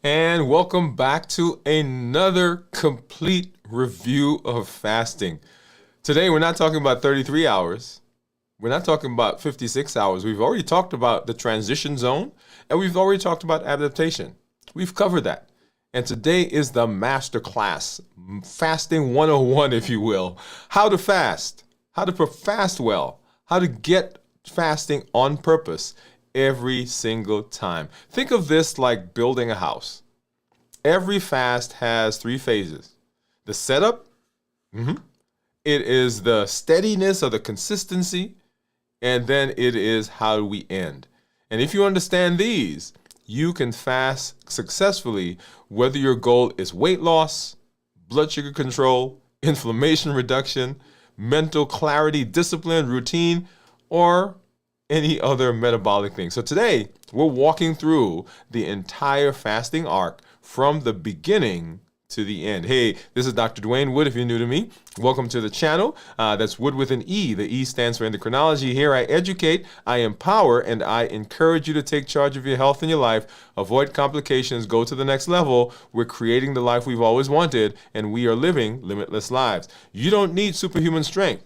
And welcome back to another complete review of fasting. Today, we're not talking about 33 hours. We're not talking about 56 hours. We've already talked about the transition zone, and we've already talked about adaptation. We've covered that. And today is the master class, fasting 101, if you will. How to fast, how to fast well, how to get fasting on purpose every single time. Think of this like building a house. Every fast has three phases. The setup, it is the steadiness or the consistency, and then it is how do we end. And if you understand these, you can fast successfully whether your goal is weight loss, blood sugar control, inflammation reduction, mental clarity, discipline, routine, or any other metabolic thing. So today, we're walking through the entire fasting arc from the beginning to the end. Hey, this is Dr. Dwain Woode. If you're new to me, welcome to the channel. That's Wood with an E. The E stands for endocrinology. Here I educate, I empower, and I encourage you to take charge of your health and your life, avoid complications, go to the next level. We're creating the life we've always wanted, and we are living limitless lives. You don't need superhuman strength.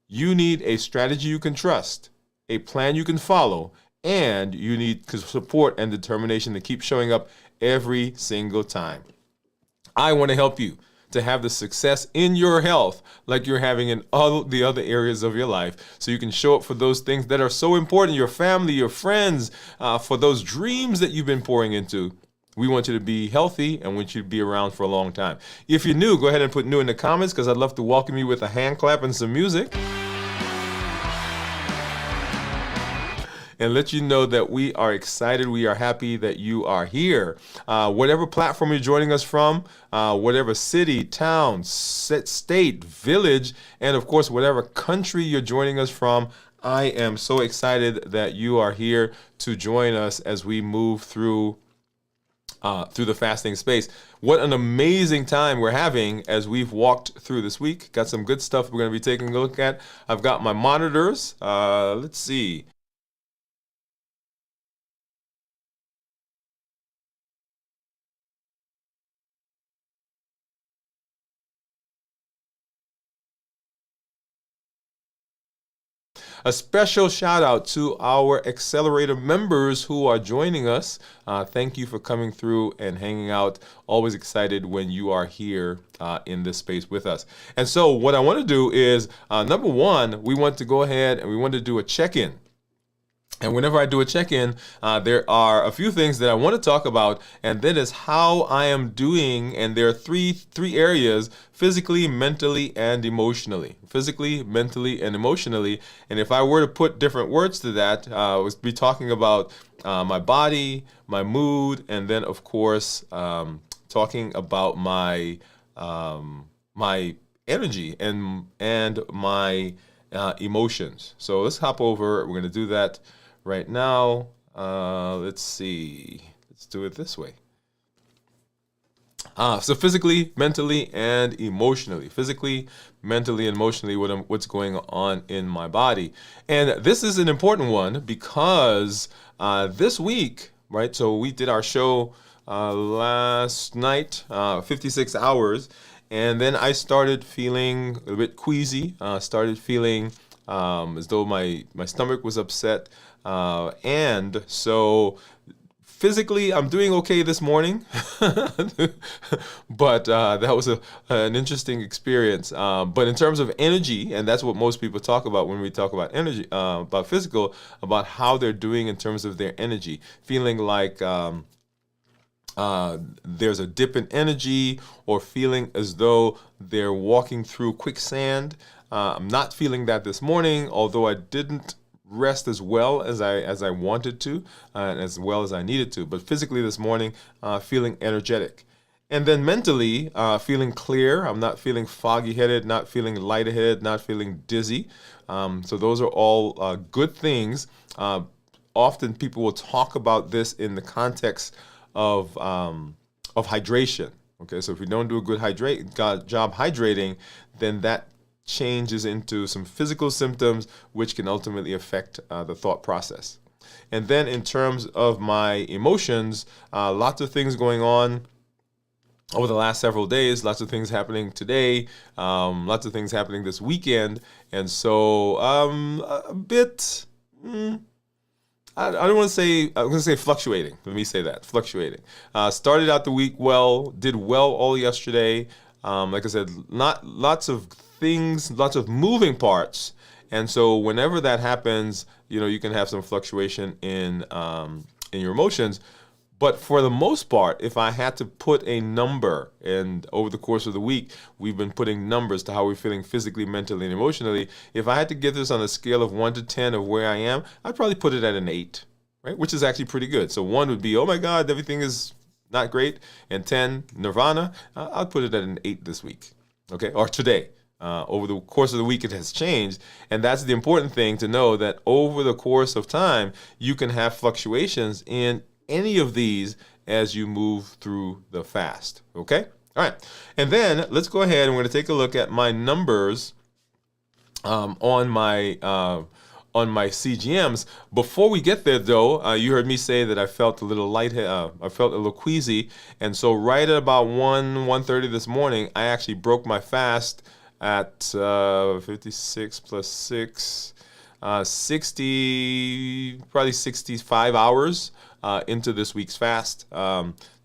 You need a strategy you can trust, a plan you can follow, and you need support and determination to keep showing up every single time. I want to help you to have the success in your health like you're having in all the other areas of your life, so you can show up for those things that are so important, your family, your friends, for those dreams that you've been pouring into. We want you to be healthy and want you to be around for a long time. If you're new, go ahead and put new in the comments, because I'd love to welcome you with a hand clap and some music, and let you know that we are excited, we are happy that you are here. Whatever platform you're joining us from, whatever city, town, state, village, and of course, whatever country you're joining us from, I am so excited that you are here to join us as we move through the fasting space. What an amazing time we're having as we've walked through this week. Got some good stuff we're going to be taking a look at. I've got my monitors. Let's see. A special shout out to our accelerator members who are joining us. Thank you for coming through and hanging out. Always excited when you are here in this space with us. And so what I want to do is, number one, we want to go ahead and we want to do a check-in. And whenever I do a check-in, there are a few things that I want to talk about, and that is how I am doing. And there are three areas: physically, mentally, and emotionally. Physically, mentally, and emotionally. And if I were to put different words to that, I would be talking about my body, my mood, and then of course talking about my my energy and my emotions. So let's hop over. We're going to do that right now. Let's see. Let's do it this way. So physically, mentally, and emotionally. Physically, mentally, and emotionally, what's going on in my body. And this is an important one because this week, right? So we did our show last night, 56 hours, and then I started feeling a bit queasy. Started feeling as though my stomach was upset, and so physically, I'm doing okay this morning, but that was an interesting experience. But in terms of energy, and that's what most people talk about when we talk about energy, about physical, about how they're doing in terms of their energy, feeling like there's a dip in energy, or feeling as though they're walking through quicksand. I'm not feeling that this morning, although I didn't rest as well as I wanted to, and as well as I needed to. But physically this morning, feeling energetic. And then mentally, feeling clear. I'm not feeling foggy-headed, not feeling lightheaded, not feeling dizzy. So those are all good things. Often people will talk about this in the context of hydration. Okay, so if we don't do a good job hydrating, then that changes into some physical symptoms, which can ultimately affect the thought process. And then in terms of my emotions, lots of things going on over the last several days, lots of things happening today, lots of things happening this weekend. And so a bit, I don't want to say, I'm going to say fluctuating. Let me say that, fluctuating. Started out the week well, did well all yesterday. Like I said, not lots of things, lots of moving parts. And so whenever that happens, you can have some fluctuation in your emotions. But for the most part, if I had to put a number, and over the course of the week, we've been putting numbers to how we're feeling physically, mentally, and emotionally. If I had to give this on a scale of 1 to 10 of where I am, I'd probably put it at an 8, right? Which is actually pretty good. So 1 would be, oh my God, everything is not great. And 10, nirvana. I'll put it at an 8 this week, okay? Or today. Over the course of the week, it has changed. And that's the important thing to know, that over the course of time, you can have fluctuations in any of these as you move through the fast. Okay? All right. And then let's go ahead and we're going to take a look at my numbers on my CGMs. Before we get there, though, you heard me say that I felt a little I felt a little queasy. And so right at about 1:30 this morning, I actually broke my fast at 56 plus 6, 60, probably 65 hours into this week's fast,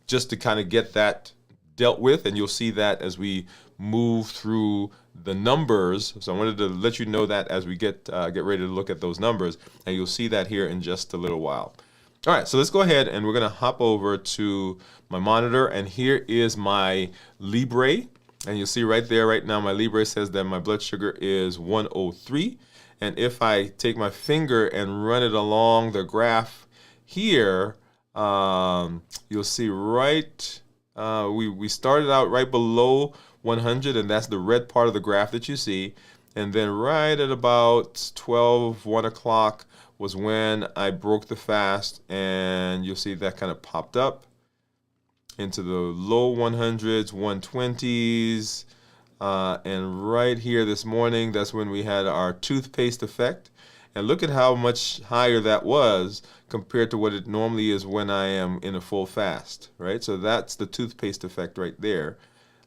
just to kind of get that dealt with. And you'll see that as we move through the numbers. So I wanted to let you know that as we get ready to look at those numbers, and you'll see that here in just a little while. All right, so let's go ahead and we're going to hop over to my monitor, and here is my Libre. And you'll see right there, right now, my Libre says that my blood sugar is 103. And if I take my finger and run it along the graph here, you'll see right, we started out right below 100, and that's the red part of the graph that you see. And then right at about 1 o'clock was when I broke the fast, and you'll see that kind of popped up into the low 100s, 120s, and right here this morning, that's when we had our toothpaste effect. And look at how much higher that was compared to what it normally is when I am in a full fast, right? So that's the toothpaste effect right there.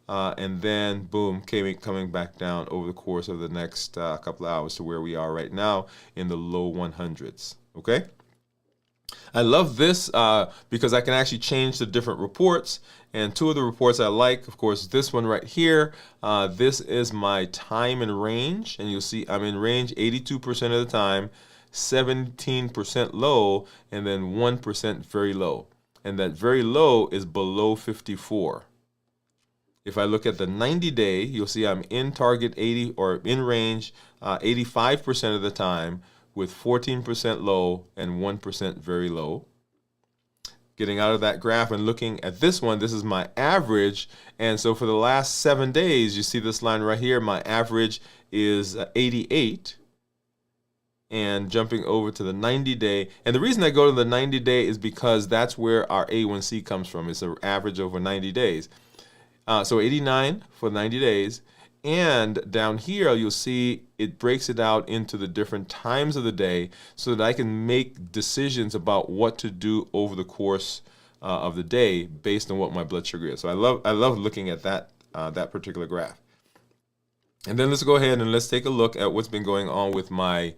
And then, boom, coming back down over the course of the next couple of hours to where we are right now in the low 100s, okay? I love this because I can actually change the different reports. And two of the reports I like, of course, this one right here. This is my time in range. And you'll see I'm in range 82% of the time, 17% low, and then 1% very low. And that very low is below 54. If I look at the 90-day, you'll see I'm in target 80 or in range 85% of the time, with 14% low and 1% very low. Getting out of that graph and looking at this one, this is my average. And so for the last 7 days, you see this line right here, my average is 88. And jumping over to the 90-day. And the reason I go to the 90-day is because that's where our A1C comes from. It's an average over 90 days. So 89 for 90 days. And down here, you'll see it breaks it out into the different times of the day so that I can make decisions about what to do over the course of the day based on what my blood sugar is. So I love looking at that particular graph. And then let's go ahead and let's take a look at what's been going on with my,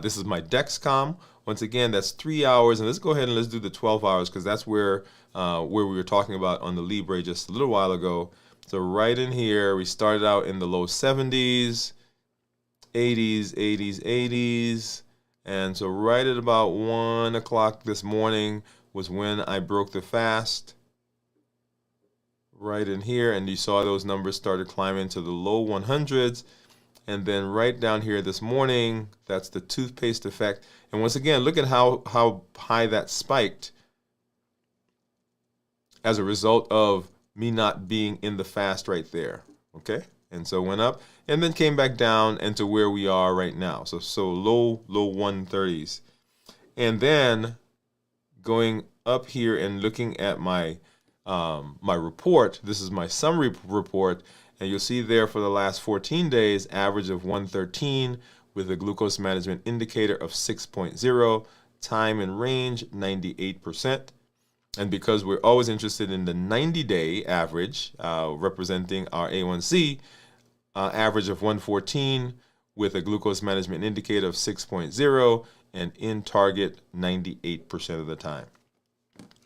this is my Dexcom. Once again, that's 3 hours. And let's go ahead and let's do the 12 hours because that's where we were talking about on the Libre just a little while ago. So right in here, we started out in the low 70s, 80s, 80s, 80s. And so right at about 1 o'clock this morning was when I broke the fast. Right in here, and you saw those numbers started climbing to the low 100s. And then right down here this morning, that's the toothpaste effect. And once again, look at how high that spiked as a result of me not being in the fast right there, okay? And so went up and then came back down into where we are right now. So low 130s. And then going up here and looking at my my report, this is my summary report, and you'll see there for the last 14 days, average of 113 with a glucose management indicator of 6.0. time and range, 98%. And because we're always interested in the 90-day average, representing our A1C, average of 114 with a glucose management indicator of 6.0 and in target 98% of the time.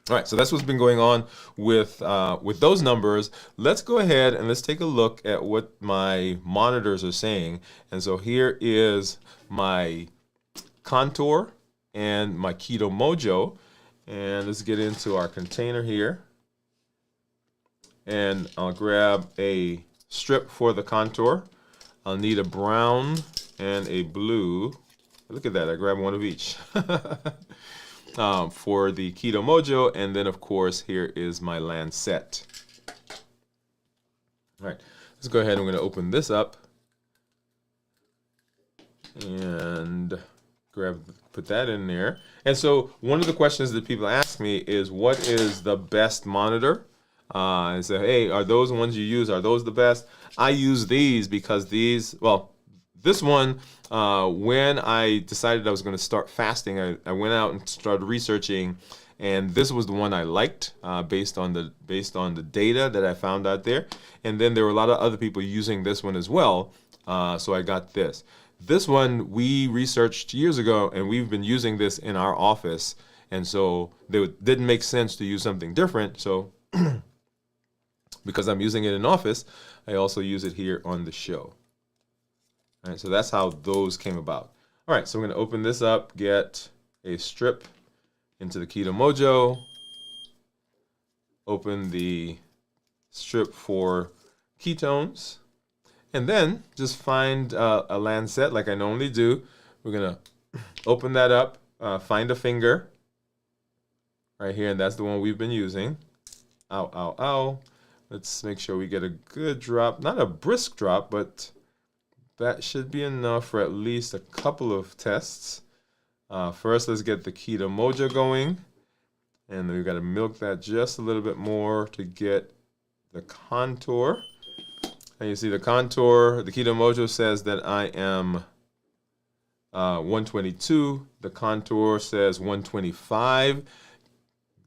All right, so that's what's been going on with those numbers. Let's go ahead and let's take a look at what my monitors are saying. And so here is my Contour and my Keto Mojo. And let's get into our container here. And I'll grab a strip for the Contour. I'll need a brown and a blue. Look at that, I grabbed one of each. For the Keto Mojo, and then of course here is my Lancet. All right, let's go ahead. I'm going to open this up and put that in there. And so one of the questions that people ask me is, what is the best monitor? And say, hey, are those ones you use, are those the best? I use these because these, well, this one, when I decided I was going to start fasting, I went out and started researching, and this was the one I liked based on the data that I found out there. And then there were a lot of other people using this one as well, so I got this. This one we researched years ago, and we've been using this in our office, and so it didn't make sense to use something different. So because I'm using it in office, I also use it here on the show. All right, so that's how those came about. All right, so we're going to open this up, get a strip into the Keto Mojo, open the strip for ketones, and then just find a Lancet like I normally do. We're going to open that up, find a finger right here, and that's the one we've been using. Ow, ow, ow. Let's make sure we get a good drop, not a brisk drop, but that should be enough for at least a couple of tests. First, let's get the Keto Mojo going. And then we've got to milk that just a little bit more to get the Contour. And you see the Contour, the Keto Mojo says that I am 122. The Contour says 125.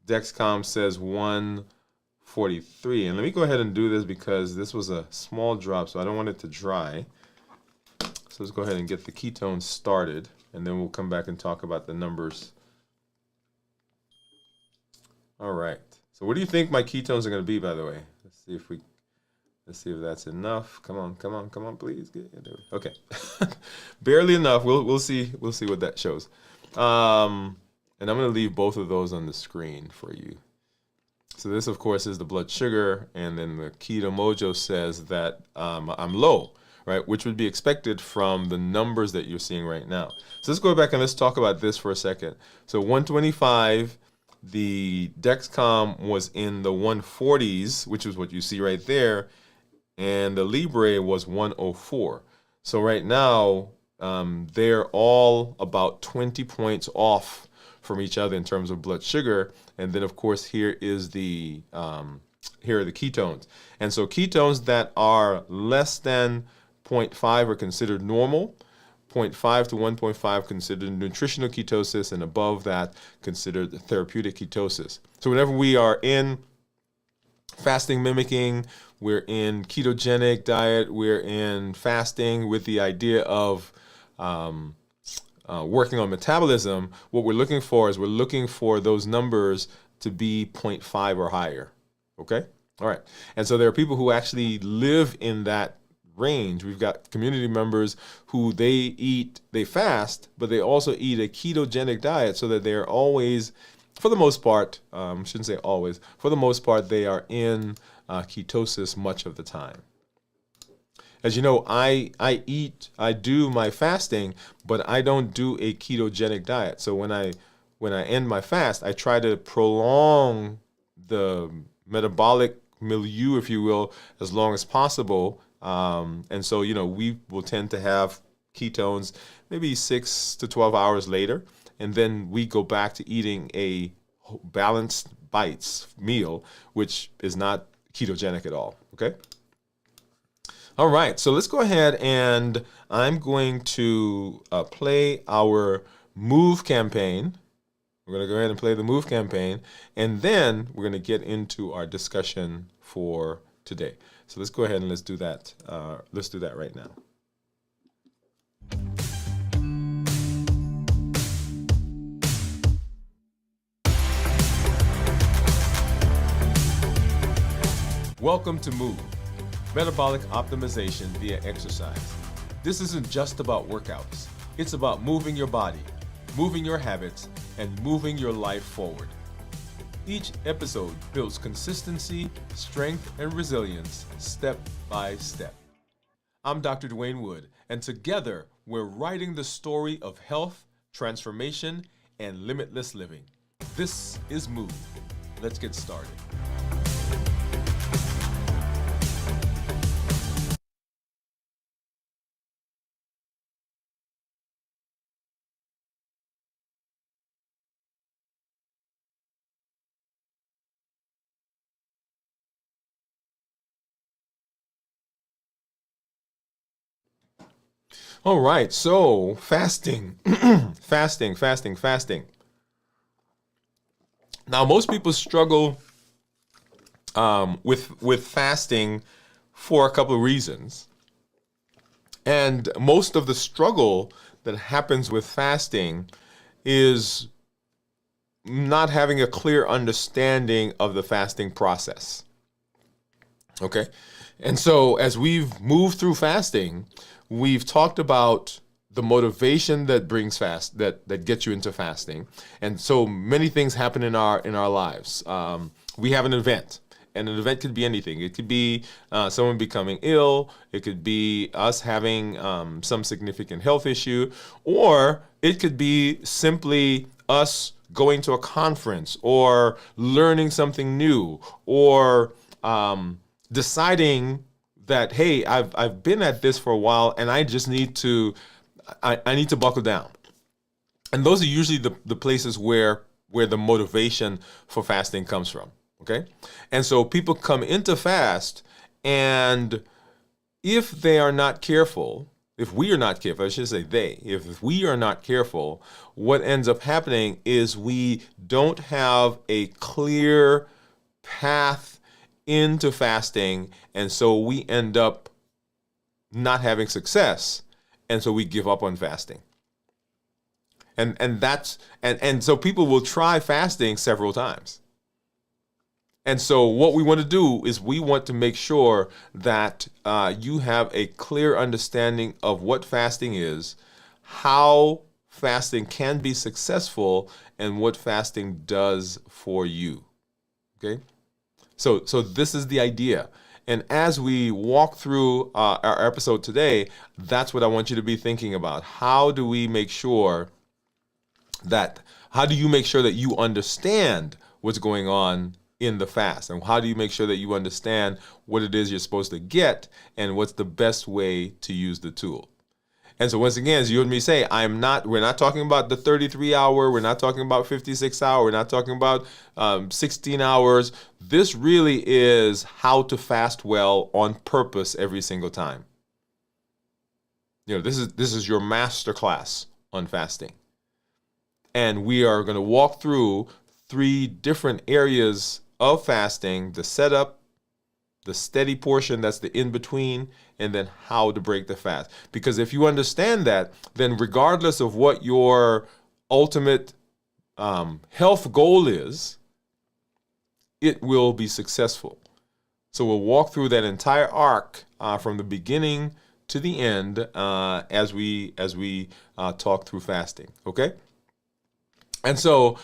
Dexcom says 143. And let me go ahead and do this because this was a small drop, so I don't want it to dry. So let's go ahead and get the ketones started, and then we'll come back and talk about the numbers. All right. So what do you think my ketones are going to be, by the way? Let's see if that's enough. Come on, please. Okay. Barely enough. We'll see what that shows. And I'm going to leave both of those on the screen for you. So this, of course, is the blood sugar, and then the Keto Mojo says that I'm low. Right, which would be expected from the numbers that you're seeing right now. So let's go back and let's talk about this for a second. So 125, the Dexcom was in the 140s, which is what you see right there, and the Libre was 104. So right now, they're all about 20 points off from each other in terms of blood sugar. And then, of course, here are the ketones. And so ketones that are less than 0.5 are considered normal, 0.5 to 1.5 considered nutritional ketosis, and above that considered therapeutic ketosis. So whenever we are in fasting mimicking, we're in ketogenic diet, we're in fasting with the idea of working on metabolism, what we're looking for is we're looking for those numbers to be 0.5 or higher, okay? All right, and so there are people who actually live in that range. We've got community members who they fast, but they also eat a ketogenic diet so that they're always, for the most part, shouldn't say always, for the most part, they are in ketosis much of the time. As you know, I do my fasting, but I don't do a ketogenic diet. So when I end my fast, I try to prolong the metabolic milieu, if you will, as long as possible. And so, we will tend to have ketones maybe 6 to 12 hours later, and then we go back to eating a balanced bites meal, which is not ketogenic at all, okay? All right, so let's go ahead and I'm going to play our Move campaign, We're going to go ahead and play the move campaign, and then we're going to get into our discussion for today. So let's go ahead and let's do that. Let's do that right now. Welcome to Move, metabolic optimization via exercise. This isn't just about workouts. It's about moving your body, moving your habits, and moving your life forward. Each episode builds consistency, strength, and resilience step by step. I'm Dr. Dwain Woode, and together we're writing the story of health, transformation, and limitless living. This is Move. Let's get started. All right, so fasting, fasting. Now, most people struggle with fasting for a couple of reasons, and most of the struggle that happens with fasting is not having a clear understanding of the fasting process. Okay, and so as we've moved through fasting, we've talked about the motivation that brings that gets you into fasting, and so many things happen in our lives. We have an event, and an event could be anything. It could be someone becoming ill. It could be us having some significant health issue, or it could be simply us going to a conference or learning something new, or deciding that, hey, I've been at this for a while and I just need to I need to buckle down. And those are usually the places where the motivation for fasting comes from. Okay? And so people come into fast, and if they are not careful, if we are not careful, I should say if we are not careful, what ends up happening is we don't have a clear path into fasting, and so we end up not having success, and so we give up on fasting. And so people will try fasting several times. And so what we want to do is we want to make sure that you have a clear understanding of what fasting is, how fasting can be successful, and what fasting does for you. Okay? So this is the idea. And as we walk through our episode today, that's what I want you to be thinking about. How do you make sure that you understand what's going on in the fast? And how do you make sure that you understand what it is you're supposed to get and what's the best way to use the tool? And so once again, as you heard me say, we're not talking about the 33 hour, we're not talking about 56 hour, we're not talking about 16 hours. This really is how to fast well on purpose every single time. This is your master class on fasting. And we are going to walk through 3 different areas of fasting: the setup, the steady portion, that's the in-between, and then how to break the fast. Because if you understand that, then regardless of what your ultimate health goal is, it will be successful. So we'll walk through that entire arc from the beginning to the end as we talk through fasting. Okay? And so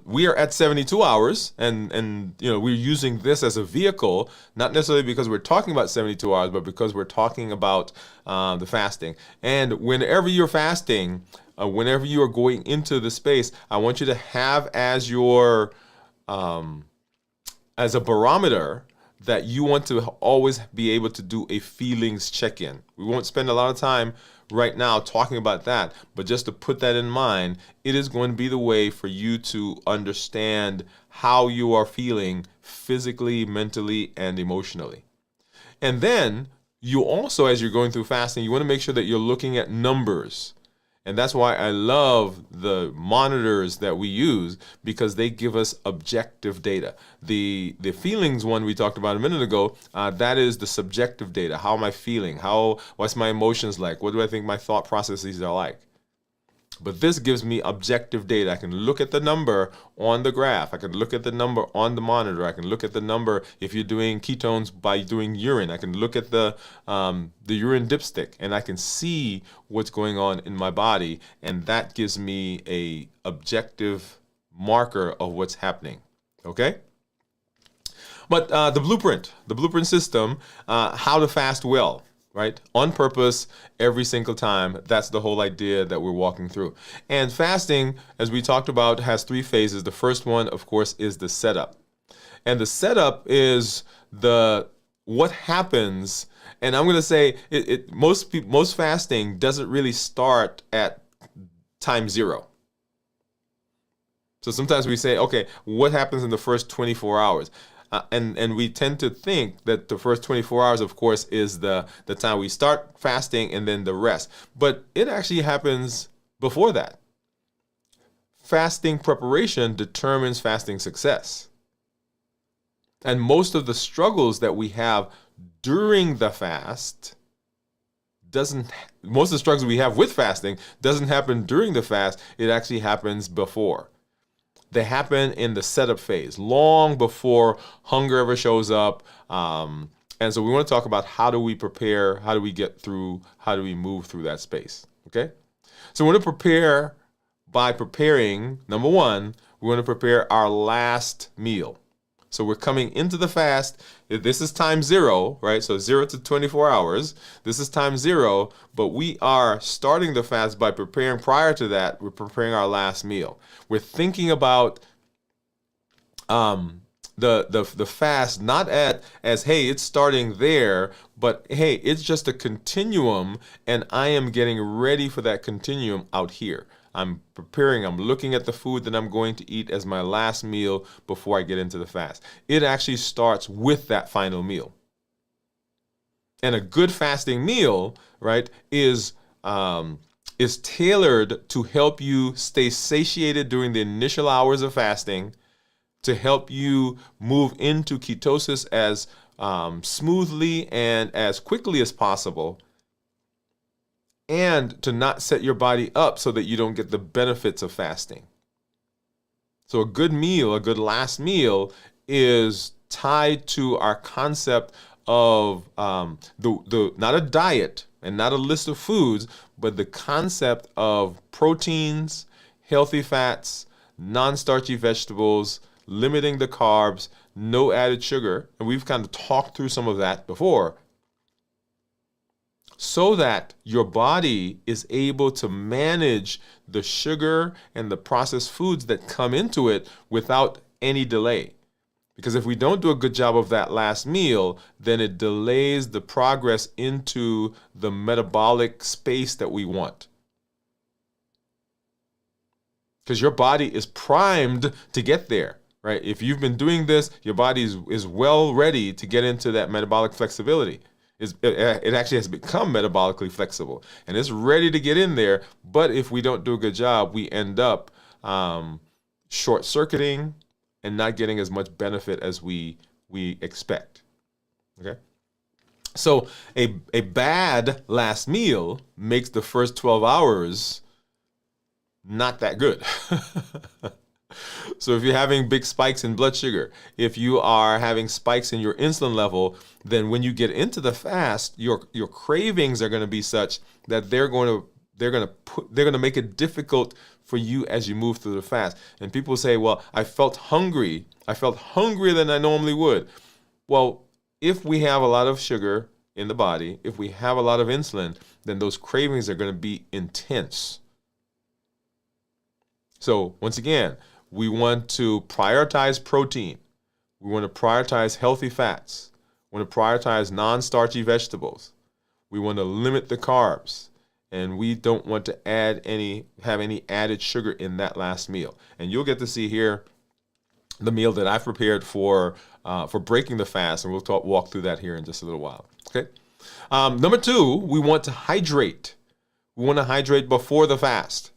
we are at 72 hours, and we're using this as a vehicle, not necessarily because we're talking about 72 hours, but because we're talking about the fasting. And whenever you're fasting, whenever you are going into the space, I want you to have as your as a barometer that you want to always be able to do a feelings check-in. We won't spend a lot of time right now talking about that, but just to put that in mind, it is going to be the way for you to understand how you are feeling physically, mentally, and emotionally. And then you also, as you're going through fasting, you want to make sure that you're looking at numbers. And that's why I love the monitors that we use, because they give us objective data. The feelings one we talked about a minute ago, that is the subjective data. How am I feeling? What's my emotions like? What do I think my thought processes are like? But this gives me objective data. I can look at the number on the graph. I can look at the number on the monitor. I can look at the number if you're doing ketones by doing urine. I can look at the urine dipstick, and I can see what's going on in my body, and that gives me a objective marker of what's happening. Okay? But the blueprint system, how to fast well. Right? On purpose, every single time. That's the whole idea that we're walking through. And fasting, as we talked about, has 3 phases. The first one, of course, is the setup. And the setup is what happens. And I'm going to say most fasting doesn't really start at time 0. So sometimes we say, okay, what happens in the first 24 hours? And we tend to think that the first 24 hours, of course, is the time we start fasting and then the rest. But it actually happens before that. Fasting preparation determines fasting success. And most of the struggles that we have during the fast most of the struggles we have with fasting doesn't happen during the fast. It actually happens before. They happen in the setup phase, long before hunger ever shows up. And so we want to talk about how do we prepare, how do we get through, how do we move through that space, okay? So we want to prepare by preparing, number 1, we want to prepare our last meal. So we're coming into the fast. This is time 0, right? So 0 to 24 hours. This is time 0, but we are starting the fast by preparing. Prior to that, we're preparing our last meal. We're thinking about the fast not as hey, it's starting there, but hey, it's just a continuum, and I am getting ready for that continuum out here. I'm preparing, I'm looking at the food that I'm going to eat as my last meal before I get into the fast. It actually starts with that final meal. And a good fasting meal, right, is tailored to help you stay satiated during the initial hours of fasting, to help you move into ketosis as smoothly and as quickly as possible, and to not set your body up so that you don't get the benefits of fasting. So a good meal, a good last meal, is tied to our concept of not a diet and not a list of foods, but the concept of proteins, healthy fats, non-starchy vegetables, limiting the carbs, no added sugar. And we've kind of talked through some of that before, so that your body is able to manage the sugar and the processed foods that come into it without any delay. Because if we don't do a good job of that last meal, then it delays the progress into the metabolic space that we want. Because your body is primed to get there, right? If you've been doing this, your body is well ready to get into that metabolic flexibility. It actually has become metabolically flexible, and it's ready to get in there. But if we don't do a good job, we end up short-circuiting and not getting as much benefit as we expect. Okay? So a bad last meal makes the first 12 hours not that good. So if you're having big spikes in blood sugar, if you are having spikes in your insulin level, then when you get into the fast, your cravings are going to be such that they're going to make it difficult for you as you move through the fast. And people say, well, I felt hungry. I felt hungrier than I normally would. Well, if we have a lot of sugar in the body, if we have a lot of insulin, then those cravings are going to be intense. So once again, we want to prioritize protein. We want to prioritize healthy fats. We want to prioritize non-starchy vegetables. We want to limit the carbs. And we don't want to have any added sugar in that last meal. And you'll get to see here the meal that I've prepared for breaking the fast, and we'll walk through that here in just a little while. Okay. Number 2, we want to hydrate. We want to hydrate before the fast.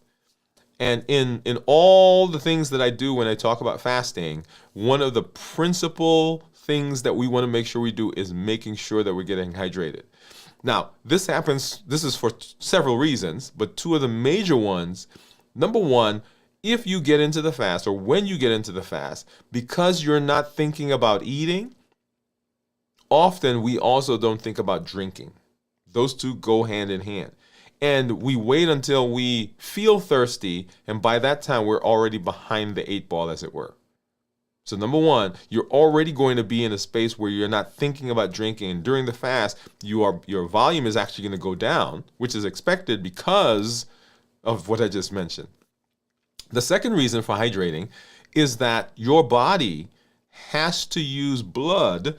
And in all the things that I do when I talk about fasting, one of the principal things that we want to make sure we do is making sure that we're getting hydrated. Now, this is for several reasons, but two of the major ones. Number one, if you get into the fast, or when you get into the fast, because you're not thinking about eating, often we also don't think about drinking. Those two go hand in hand. And we wait until we feel thirsty, and by that time, we're already behind the 8 ball, as it were. So number one, you're already going to be in a space where you're not thinking about drinking. And during the fast, your volume is actually going to go down, which is expected because of what I just mentioned. The second reason for hydrating is that your body has to use blood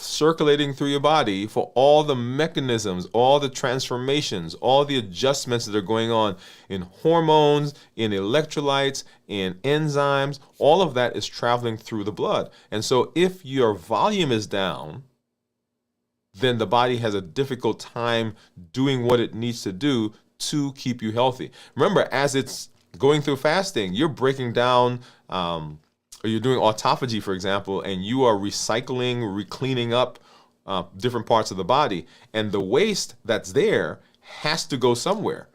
circulating through your body for all the mechanisms, all the transformations, all the adjustments that are going on in hormones, in electrolytes, in enzymes. All of that is traveling through the blood. And so if your volume is down, then the body has a difficult time doing what it needs to do to keep you healthy. Remember, as it's going through fasting, you're breaking down or you're doing autophagy, for example, and you are recycling, cleaning up different parts of the body. And the waste that's there has to go somewhere.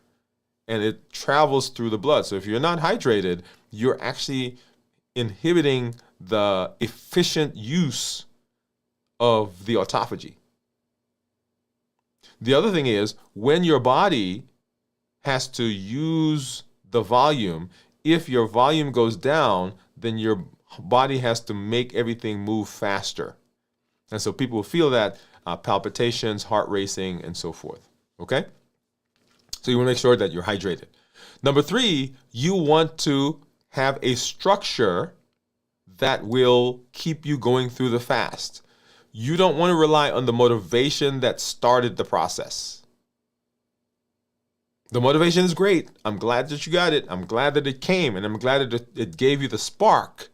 And it travels through the blood. So if you're not hydrated, you're actually inhibiting the efficient use of the autophagy. The other thing is, when your body has to use the volume, if your volume goes down, then your body has to make everything move faster. And so people feel that palpitations, heart racing, and so forth. Okay? So you want to make sure that you're hydrated. Number three, you want to have a structure that will keep you going through the fast. You don't want to rely on the motivation that started the process. The motivation is great. I'm glad that you got it. I'm glad that it came, and I'm glad that it gave you the spark.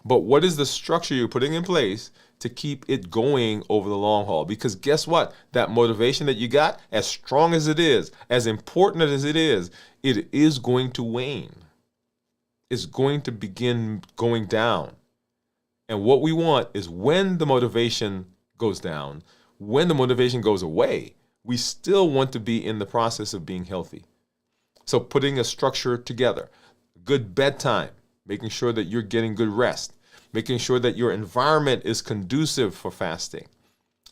But what is the structure you're putting in place to keep it going over the long haul? Because guess what? That motivation that you got, as strong as it is, as important as it is going to wane. It's going to begin going down. And what we want is when the motivation goes down, when the motivation goes away, we still want to be in the process of being healthy. So putting a structure together, good bedtime, making sure that you're getting good rest, making sure that your environment is conducive for fasting,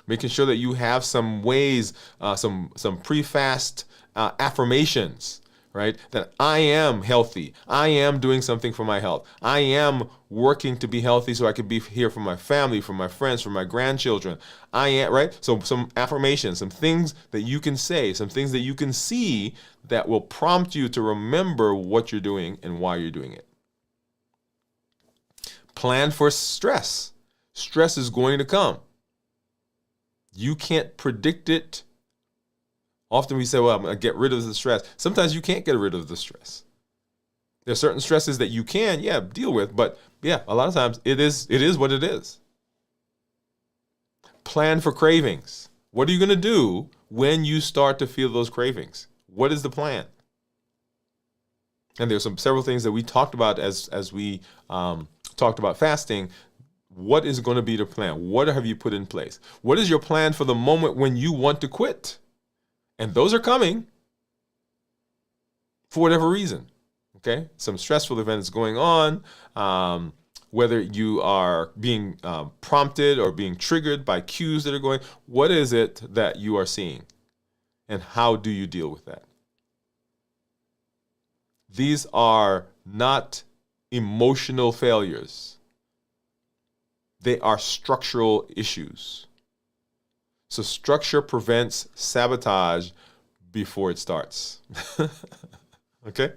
making sure that you have some ways, some pre-fast affirmations, right? That I am healthy. I am doing something for my health. I am working to be healthy so I can be here for my family, for my friends, for my grandchildren. I am, right? So some affirmations, some things that you can say, some things that you can see that will prompt you to remember what you're doing and why you're doing it. Plan for stress. Stress is going to come. You can't predict it. Often we say, well, I'm going to get rid of the stress. Sometimes you can't get rid of the stress. There are certain stresses that you can, deal with. But a lot of times it is what it is. Plan for cravings. What are you going to do when you start to feel those cravings? What is the plan? And there's several things that we talked about as we talked about fasting. What is going to be the plan? What have you put in place? What is your plan for the moment when you want to quit? And those are coming for whatever reason, okay? Some stressful event is going on, whether you are being prompted or being triggered by cues that are going. What is it that you are seeing? And how do you deal with that? These are not emotional failures. They are structural issues. So structure prevents sabotage before it starts. Okay?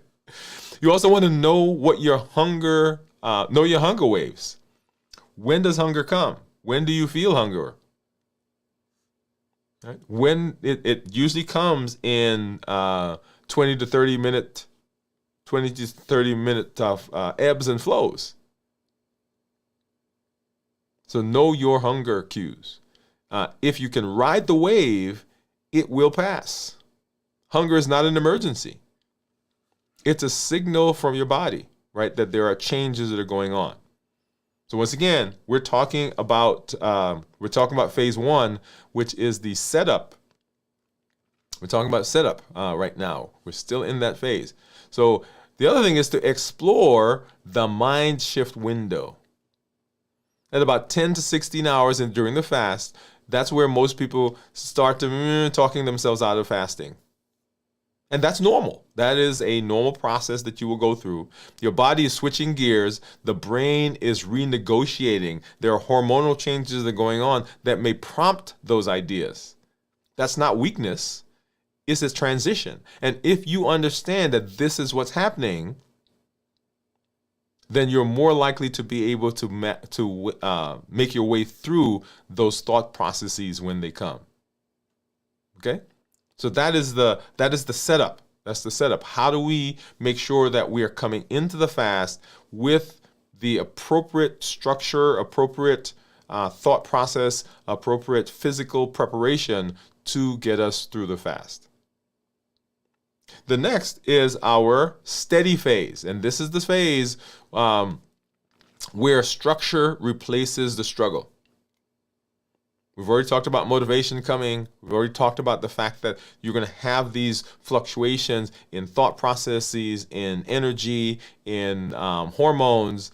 You also want to know what your hunger, know your hunger waves. When does hunger come? When do you feel hunger? Right? When it usually comes in 20 to 30 minute ebbs and flows. So know your hunger cues. If you can ride the wave, it will pass. Hunger is not an emergency. It's a signal from your body, right, that there are changes that are going on. So once again, we're talking about phase one, which is the setup. We're talking about setup right now. We're still in that phase. So the other thing is to explore the mind shift window. At about 10 to 16 hours during the fast, that's where most people start to talking themselves out of fasting. And that's normal. That is a normal process that you will go through. Your body is switching gears. The brain is renegotiating. There are hormonal changes that are going on that may prompt those ideas. That's not weakness. It's a transition. And if you understand that this is what's happening, then you're more likely to be able to make your way through those thought processes when they come. Okay? So that is the setup. That's the setup. How do we make sure that we are coming into the fast with the appropriate structure, appropriate thought process, appropriate physical preparation to get us through the fast? The next is our steady phase. And this is the phase where structure replaces the struggle. We've already talked about motivation coming. We've already talked about the fact that you're going to have these fluctuations in thought processes, in energy, in hormones.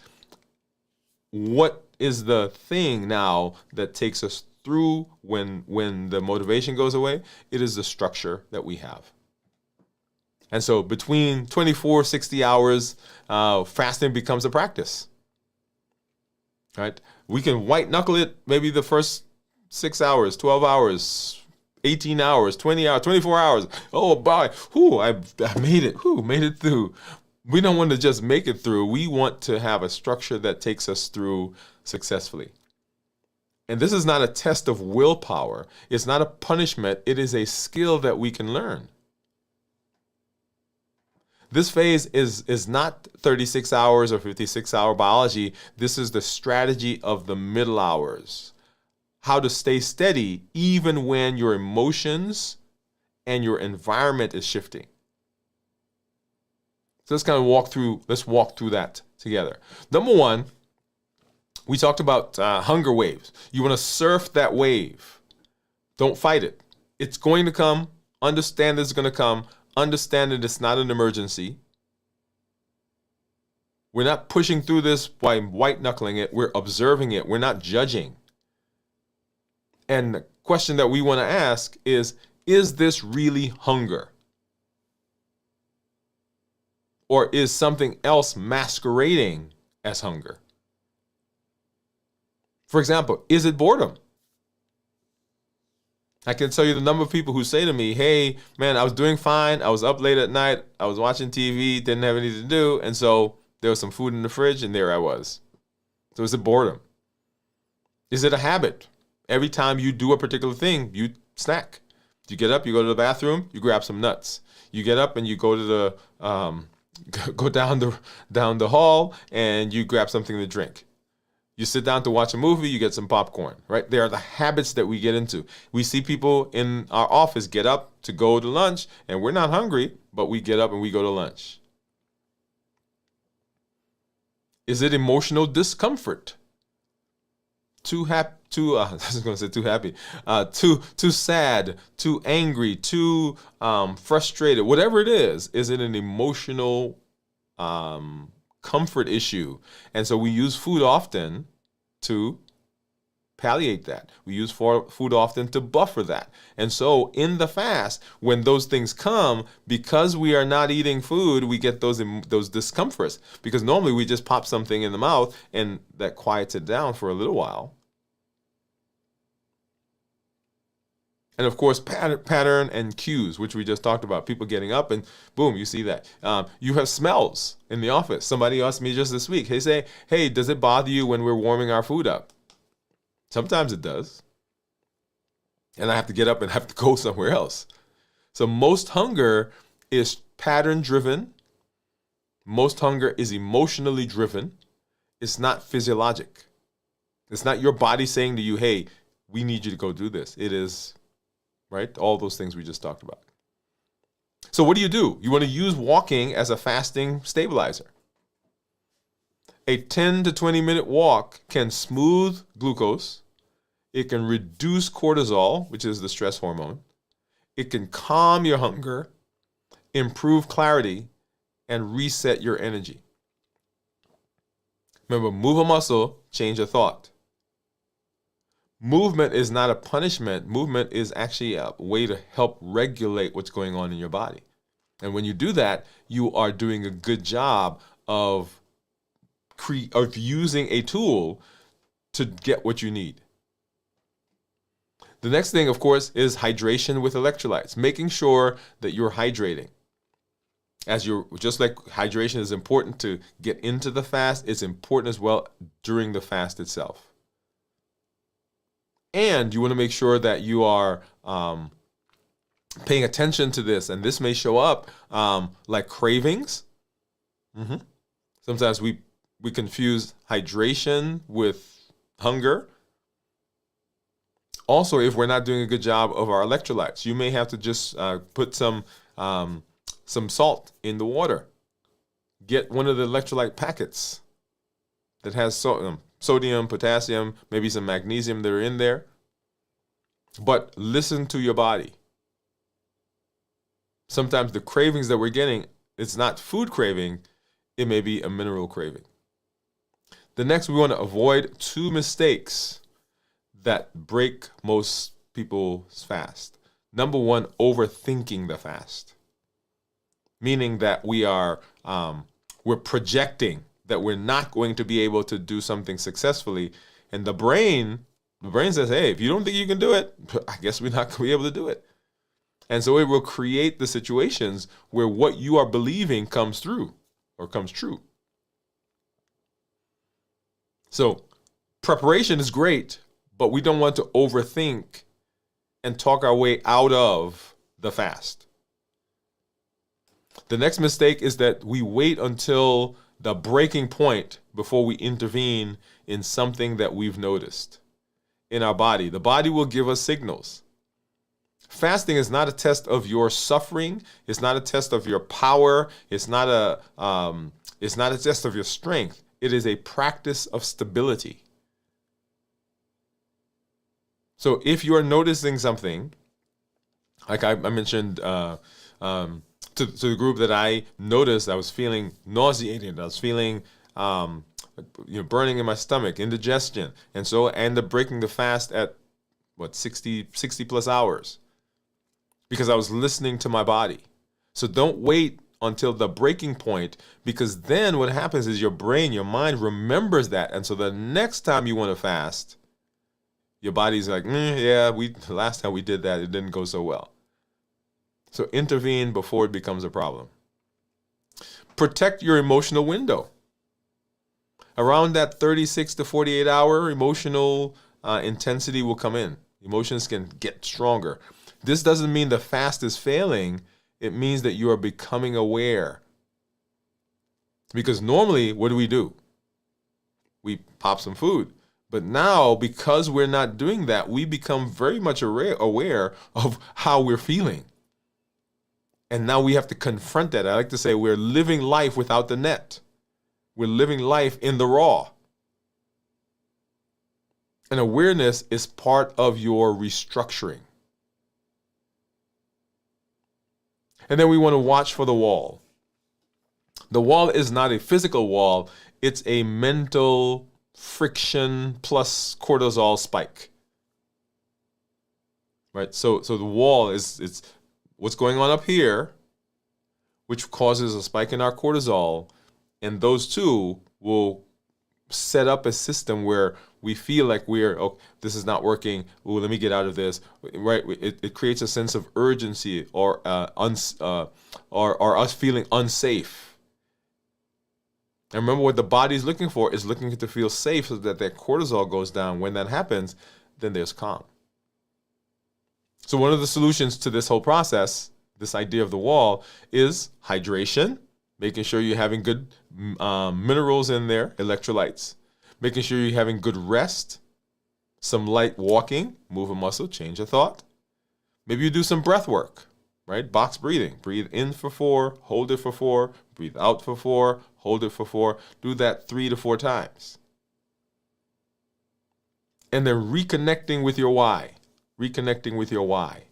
What is the thing now that takes us through when the motivation goes away? It is the structure that we have. And so between 24, 60 hours, fasting becomes a practice. Right? We can white knuckle it maybe the first 6 hours, 12 hours, 18 hours, 20 hours, 24 hours. Oh, boy, I made it. Made it through. We don't want to just make it through. We want to have a structure that takes us through successfully. And this is not a test of willpower. It's not a punishment. It is a skill that we can learn. This phase is not 36 hours or 56-hour biology. This is the strategy of the middle hours. How to stay steady even when your emotions and your environment is shifting. So let's walk through that together. Number one, we talked about hunger waves. You want to surf that wave. Don't fight it. It's going to come. Understand it's going to come. Understand that it's not an emergency. We're not pushing through this by white knuckling it. We're observing it. We're not judging. And the question that we want to ask is this really hunger? Or is something else masquerading as hunger? For example, is it boredom? I can tell you the number of people who say to me, hey, man, I was doing fine. I was up late at night. I was watching TV, didn't have anything to do. And so there was some food in the fridge and there I was. So is it boredom? Is it a habit? Every time you do a particular thing, you snack. You get up, you go to the bathroom, you grab some nuts. You get up and you go to the go down the hall and you grab something to drink. You sit down to watch a movie, you get some popcorn, right? They are the habits that we get into. We see people in our office get up to go to lunch and we're not hungry, but we get up and we go to lunch. Is it emotional discomfort? Too happy? I was going to say too happy, too sad, too angry, too frustrated, whatever it is it an emotional comfort issue? And so we use food often to palliate that. We use food often to buffer that. And so in the fast, when those things come, because we are not eating food, we get those discomforts. Because normally we just pop something in the mouth and that quiets it down for a little while. And of course, pattern and cues, which we just talked about. People getting up and boom, you see that. You have smells in the office. Somebody asked me just this week, hey, does it bother you when we're warming our food up? Sometimes it does. And I have to get up and have to go somewhere else. So most hunger is pattern driven. Most hunger is emotionally driven. It's not physiologic. It's not your body saying to you, hey, we need you to go do this. It is... right? All those things we just talked about. So what do? You want to use walking as a fasting stabilizer. A 10 to 20 minute walk can smooth glucose. It can reduce cortisol, which is the stress hormone. It can calm your hunger, improve clarity, and reset your energy. Remember, move a muscle, change a thought. Movement is not a punishment. Movement is actually a way to help regulate what's going on in your body. And when you do that, you are doing a good job of using a tool to get what you need. The next thing, of course, is hydration with electrolytes, making sure that you're hydrating. Just like hydration is important to get into the fast, it's important as well during the fast itself. And you want to make sure that you are paying attention to this. And this may show up like cravings. Sometimes we confuse hydration with hunger. Also, if we're not doing a good job of our electrolytes, you may have to just put some salt in the water. Get one of the electrolyte packets that has sodium, potassium, maybe some magnesium that are in there. But listen to your body. Sometimes the cravings that we're getting, it's not food craving, it may be a mineral craving. The next, we want to avoid 2 mistakes that break most people's fast. Number 1, overthinking the fast. Meaning that we're projecting that we're not going to be able to do something successfully. And the brain says, hey, if you don't think you can do it, I guess we're not going to be able to do it. And so it will create the situations where what you are believing comes through or comes true. So preparation is great, but we don't want to overthink and talk our way out of the fast. The next mistake is that we wait until the breaking point before we intervene in something that we've noticed in our body. The body will give us signals. Fasting is not a test of your suffering. It's not a test of your power. It's not a test of your strength. It is a practice of stability. So if you are noticing something, like I mentioned to the group that I noticed, I was feeling nauseated. I was feeling burning in my stomach, indigestion. And so I ended up breaking the fast at 60 plus hours because I was listening to my body. So don't wait until the breaking point, because then what happens is your brain, your mind remembers that. And so the next time you want to fast, your body's like, the last time we did that, it didn't go so well. So intervene before it becomes a problem. Protect your emotional window. Around that 36 to 48 hour emotional intensity will come in. Emotions can get stronger. This doesn't mean the fast is failing. It means that you are becoming aware. Because normally, what do? We pop some food. But now, because we're not doing that, we become very much aware of how we're feeling. And now we have to confront that. I like to say we're living life without the net. We're living life in the raw. And awareness is part of your restructuring. And then we want to watch for the wall. The wall is not a physical wall. It's a mental friction plus cortisol spike. Right? So the wall it's what's going on up here, which causes a spike in our cortisol. And those two will set up a system where we feel like this is not working. Ooh, let me get out of this. Right? It creates a sense of urgency or us feeling unsafe. And remember, what the body's looking for is looking to feel safe so that cortisol goes down. When that happens, then there's calm. So one of the solutions to this whole process, this idea of the wall, is hydration, making sure you're having good minerals in there, electrolytes, making sure you're having good rest, some light walking, move a muscle, change a thought. Maybe you do some breath work, right? Box breathing. Breathe in for 4, hold it for 4, breathe out for 4, hold it for 4. Do that 3 to 4 times. And then reconnecting with your why. Reconnecting with your why.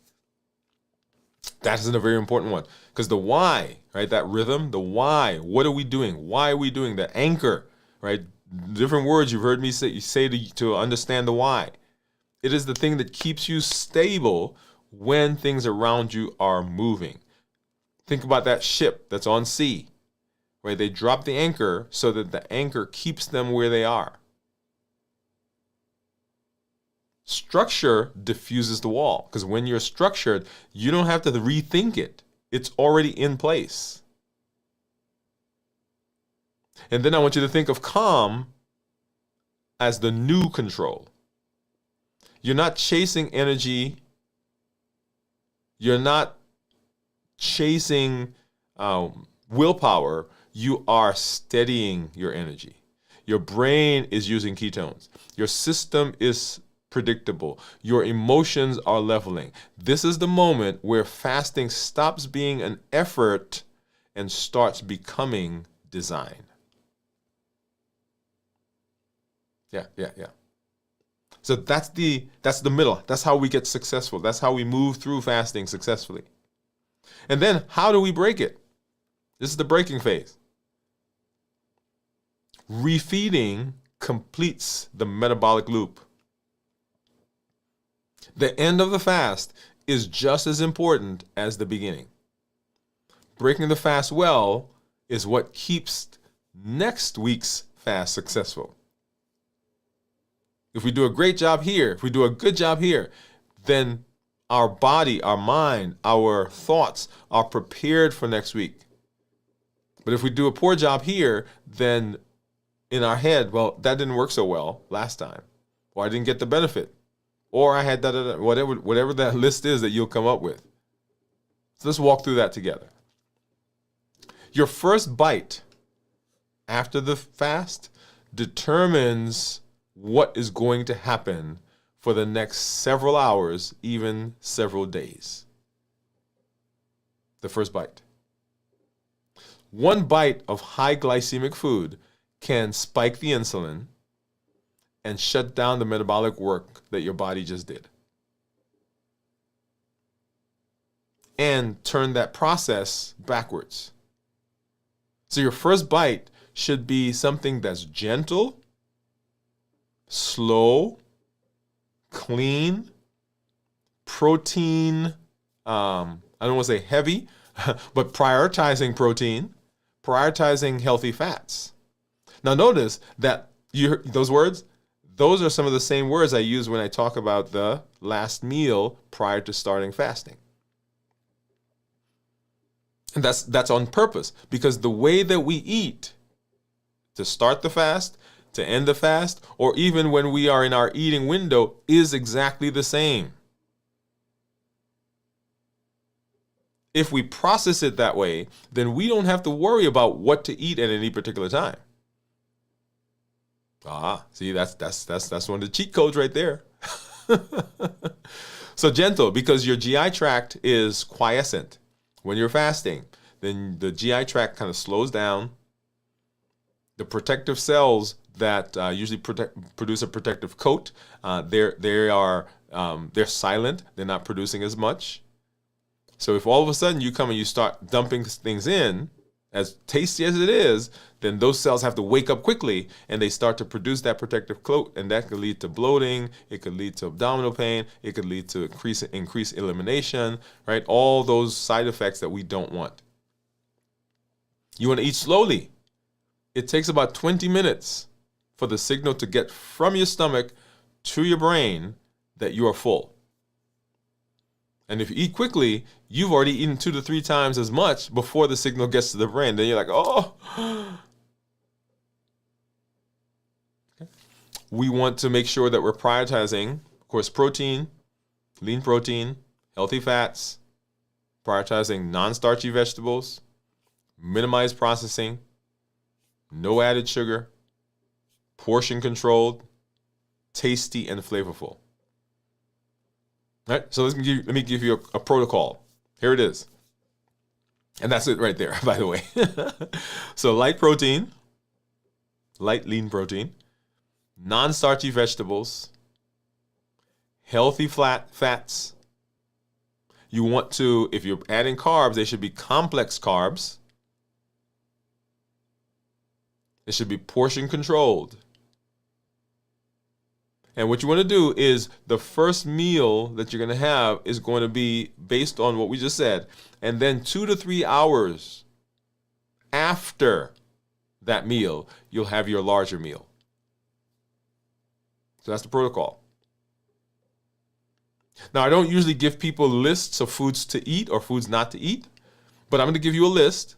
That is a very important one. Because the why, right? That rhythm, the why. What are we doing? Why are we doing? The anchor, right? Different words you've heard me say to understand the why. It is the thing that keeps you stable when things around you are moving. Think about that ship that's on sea, right? They drop the anchor so that the anchor keeps them where they are. Structure diffuses the wall, because when you're structured, you don't have to rethink it. It's already in place. And then I want you to think of calm as the new control. You're not chasing energy. You're not chasing willpower. You are steadying your energy. Your brain is using ketones. Your system is predictable. Your emotions are leveling. This is the moment where fasting stops being an effort and starts becoming design. Yeah. So that's the middle. That's how we get successful. That's how we move through fasting successfully. And then how do we break it? This is the breaking phase. Refeeding completes the metabolic loop. The end of the fast is just as important as the beginning. Breaking the fast well is what keeps next week's fast successful. If we do a great job here, if we do a good job here, then our body, our mind, our thoughts are prepared for next week. But if we do a poor job here, then in our head, well, that didn't work so well last time, or I didn't get the benefit, or I had whatever that list is that you'll come up with. So let's walk through that together. Your first bite after the fast determines what is going to happen for the next several hours, even several days. The first bite. One bite of high glycemic food can spike the insulin and shut down the metabolic work that your body just did, and turn that process backwards. So your first bite should be something that's gentle, slow, clean, protein, I don't want to say heavy, but prioritizing protein, prioritizing healthy fats. Now notice that those words, those are some of the same words I use when I talk about the last meal prior to starting fasting. And that's on purpose, because the way that we eat to start the fast, to end the fast, or even when we are in our eating window is exactly the same. If we process it that way, then we don't have to worry about what to eat at any particular time. See, that's one of the cheat codes right there. So gentle, because your GI tract is quiescent. When you're fasting, then the GI tract kind of slows down. The protective cells that usually produce a protective coat, they're silent. They're not producing as much. So if all of a sudden you come and you start dumping things in, as tasty as it is, then those cells have to wake up quickly and they start to produce that protective coat, and that could lead to bloating, it could lead to abdominal pain, it could lead to increased elimination, right? All those side effects that we don't want. You want to eat slowly. It takes about 20 minutes for the signal to get from your stomach to your brain that you are full. And if you eat quickly, you've already eaten 2 to 3 times as much before the signal gets to the brain. Then you're like, oh. Okay. We want to make sure that we're prioritizing, of course, protein, lean protein, healthy fats, prioritizing non-starchy vegetables, minimize processing, no added sugar, portion controlled, tasty and flavorful. All right, so let me give you a protocol. Here it is. And that's it right there, by the way. So light protein, light lean protein, non-starchy vegetables, healthy fats. You want to, if you're adding carbs, they should be complex carbs. It should be portion controlled. And what you want to do is the first meal that you're going to have is going to be based on what we just said. And then 2 to 3 hours after that meal, you'll have your larger meal. So that's the protocol. Now, I don't usually give people lists of foods to eat or foods not to eat, but I'm going to give you a list,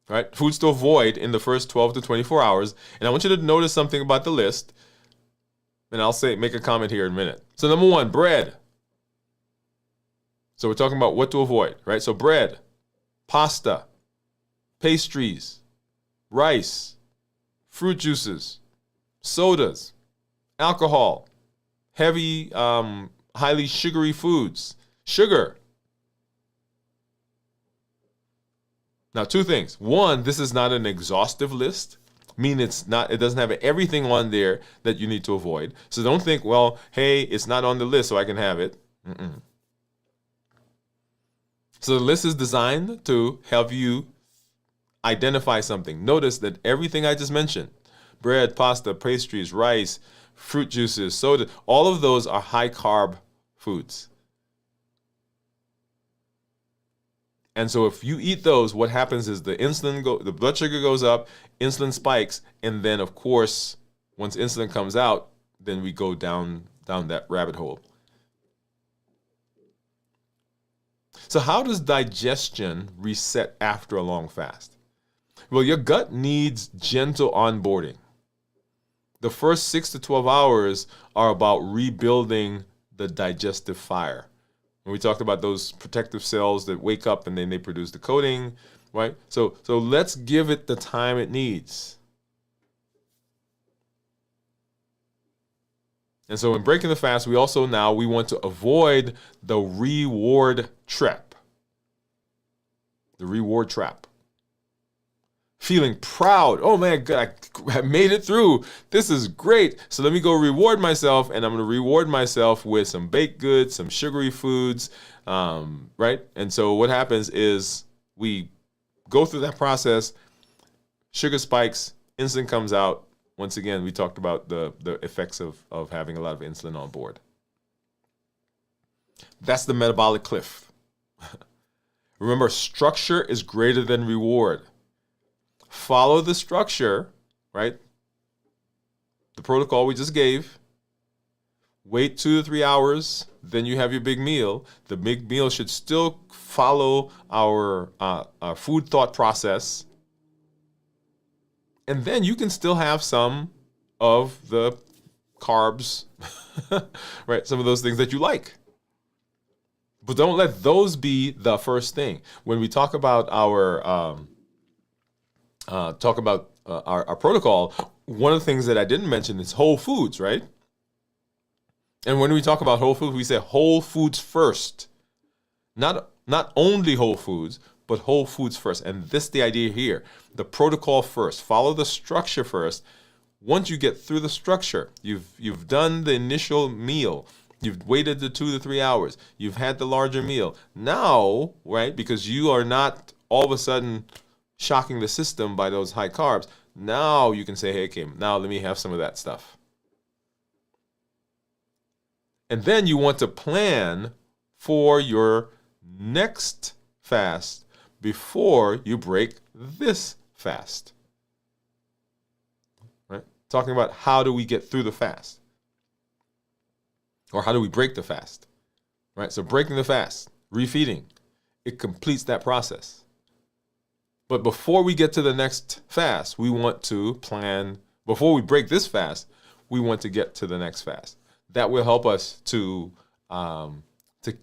right? Foods to avoid in the first 12 to 24 hours. And I want you to notice something about the list. And I'll make a comment here in a minute. So number 1, bread. So we're talking about what to avoid, right? So bread, pasta, pastries, rice, fruit juices, sodas, alcohol, heavy, highly sugary foods, sugar. Now, 2 things. 1, this is not an exhaustive list. Mean it doesn't have everything on there that you need to avoid. So don't think, well, hey, it's not on the list, so I can have it. So the list is designed to help you identify something. Notice that everything I just mentioned, bread, pasta, pastries, rice, fruit juices, soda, all of those are high carb foods. And so if you eat those, what happens is the blood sugar goes up, insulin spikes, and then of course, once insulin comes out, then we go down that rabbit hole. So how does digestion reset after a long fast? Well, your gut needs gentle onboarding. The first 6 to 12 hours are about rebuilding the digestive fire. And we talked about those protective cells that wake up and then they produce the coating, right? So let's give it the time it needs. And so in breaking the fast, we want to avoid the reward trap. The reward trap. Feeling proud. Oh man, God, I made it through. This is great. So let me go reward myself, and I'm going to reward myself with some baked goods, some sugary foods, right? And so what happens is we go through that process, sugar spikes, insulin comes out. Once again, we talked about the effects of having a lot of insulin on board. That's the metabolic cliff. Remember, structure is greater than reward. Follow the structure, right? The protocol we just gave. Wait 2 to 3 hours, then you have your big meal. The big meal should still follow our food thought process. And then you can still have some of the carbs, right? Some of those things that you like. But don't let those be the first thing. When we talk about our protocol, one of the things that I didn't mention is whole foods, right? And when we talk about whole foods, we say whole foods first. Not only whole foods, but whole foods first. And this is the idea here. The protocol first. Follow the structure first. Once you get through the structure, you've done the initial meal. You've waited the 2 to 3 hours. You've had the larger meal. Now, right, because you are not all of a sudden shocking the system by those high carbs, now you can say, hey, okay, now let me have some of that stuff. And then you want to plan for your next fast before you break this fast. Right? Talking about how do we get through the fast? Or how do we break the fast? Right? So breaking the fast, refeeding, it completes that process. But before we get to the next fast, we want to plan, before we break this fast, we want to get to the next fast. That will help us to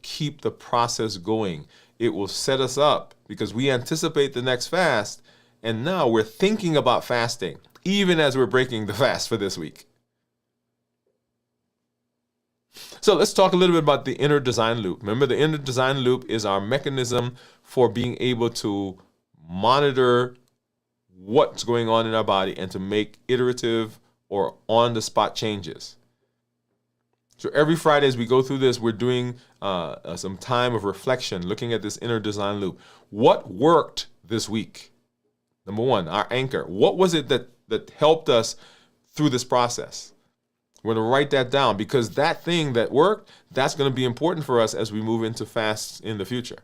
keep the process going. It will set us up because we anticipate the next fast, and now we're thinking about fasting, even as we're breaking the fast for this week. So So let's talk a little bit about the inner design loop. Remember, the inner design loop is our mechanism for being able to monitor what's going on in our body and to make iterative or on-the-spot changes. So every Friday as we go through this, we're doing some time of reflection, looking at this inner design loop. What worked this week? Number one, our anchor. What was it that helped us through this process? We're going to write that down because that thing that worked, that's going to be important for us as we move into fasts in the future.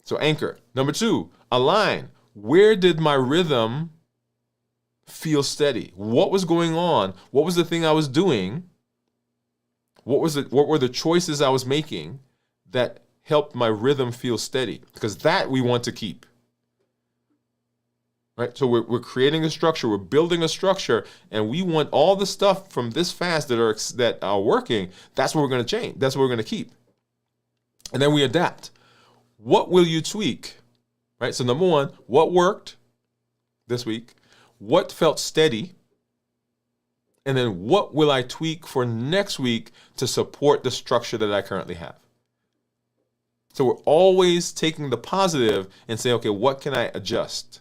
So anchor. Number two, align. Where did my rhythm feel steady? What was going on? What was the thing I was doing? What were the choices I was making that helped my rhythm feel steady? Because that we want to keep. Right? So we're creating a structure, we're building a structure, and we want all the stuff from this fast that are working. That's what we're going to change. That's what we're going to keep. And then we adapt. What will you tweak? Right? So number one, what worked this week? What felt steady? And then what will I tweak for next week to support the structure that I currently have? So we're always taking the positive and saying, okay, what can I adjust?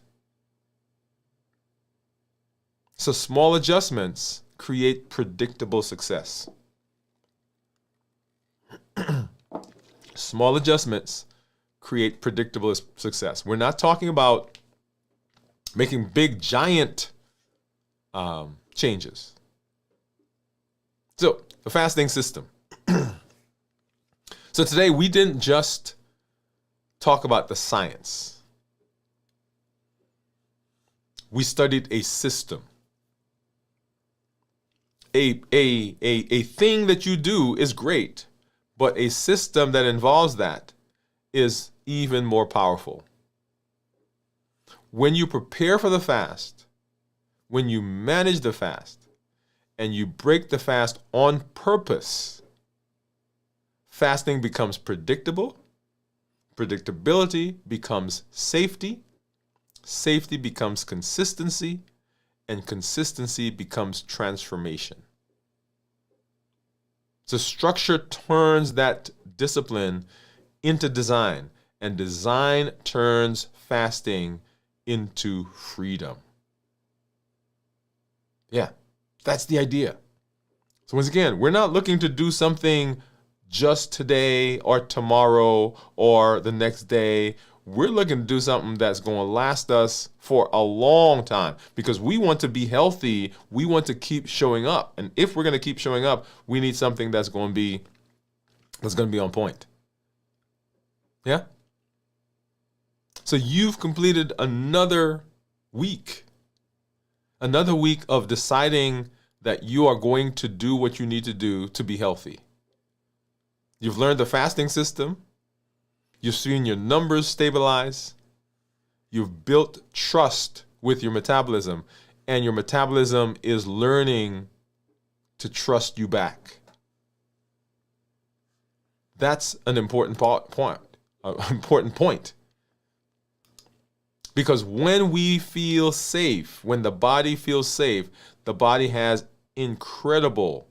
So small adjustments create predictable success. Small adjustments create predictable success. We're not talking about making big, giant changes. So the fasting system. So today we didn't just talk about the science. We studied a system. A thing that you do is great, but a system that involves that is even more powerful. When you prepare for the fast, when you manage the fast, and you break the fast on purpose, fasting becomes predictable, predictability becomes safety, safety becomes consistency, and consistency becomes transformation. So structure turns that discipline into design, and design turns fasting into freedom. Yeah, that's the idea. So once again, we're not looking to do something just today or tomorrow or the next day. We're looking to do something that's going to last us for a long time because we want to be healthy. We want to keep showing up. And if we're going to keep showing up, we need something that's going to be on point. Yeah? So you've completed another week of deciding that you are going to do what you need to do to be healthy. You've learned the fasting system. You've seen your numbers stabilize. You've built trust with your metabolism, and your metabolism is learning to trust you back. That's an important point. Because when we feel safe, when the body feels safe, the body has incredible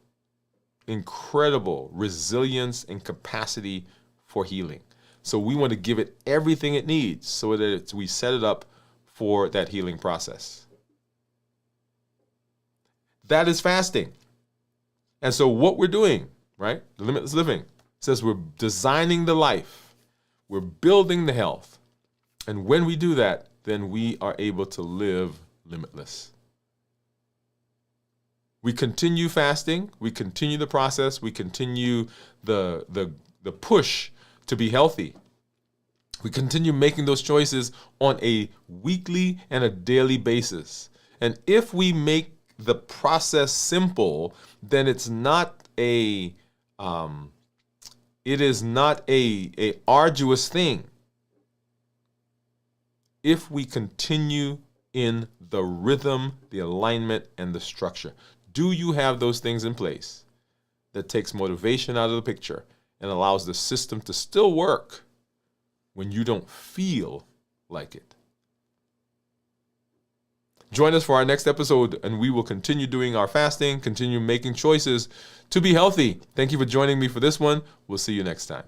resilience and capacity for healing. So we want to give it everything it needs so that we set it up for that healing process. That is fasting. And so what we're doing, right? The Limitless Living says we're designing the life. We're building the health. And when we do that, then we are able to live limitless. We continue fasting. We continue the process. We continue the push to be healthy. We continue making those choices on a weekly and a daily basis. And if we make the process simple, then it's not a arduous thing. If we continue in the rhythm, the alignment, and the structure. Do you have those things in place that takes motivation out of the picture and allows the system to still work when you don't feel like it? Join us for our next episode, and we will continue doing our fasting, continue making choices to be healthy. Thank you for joining me for this one. We'll see you next time.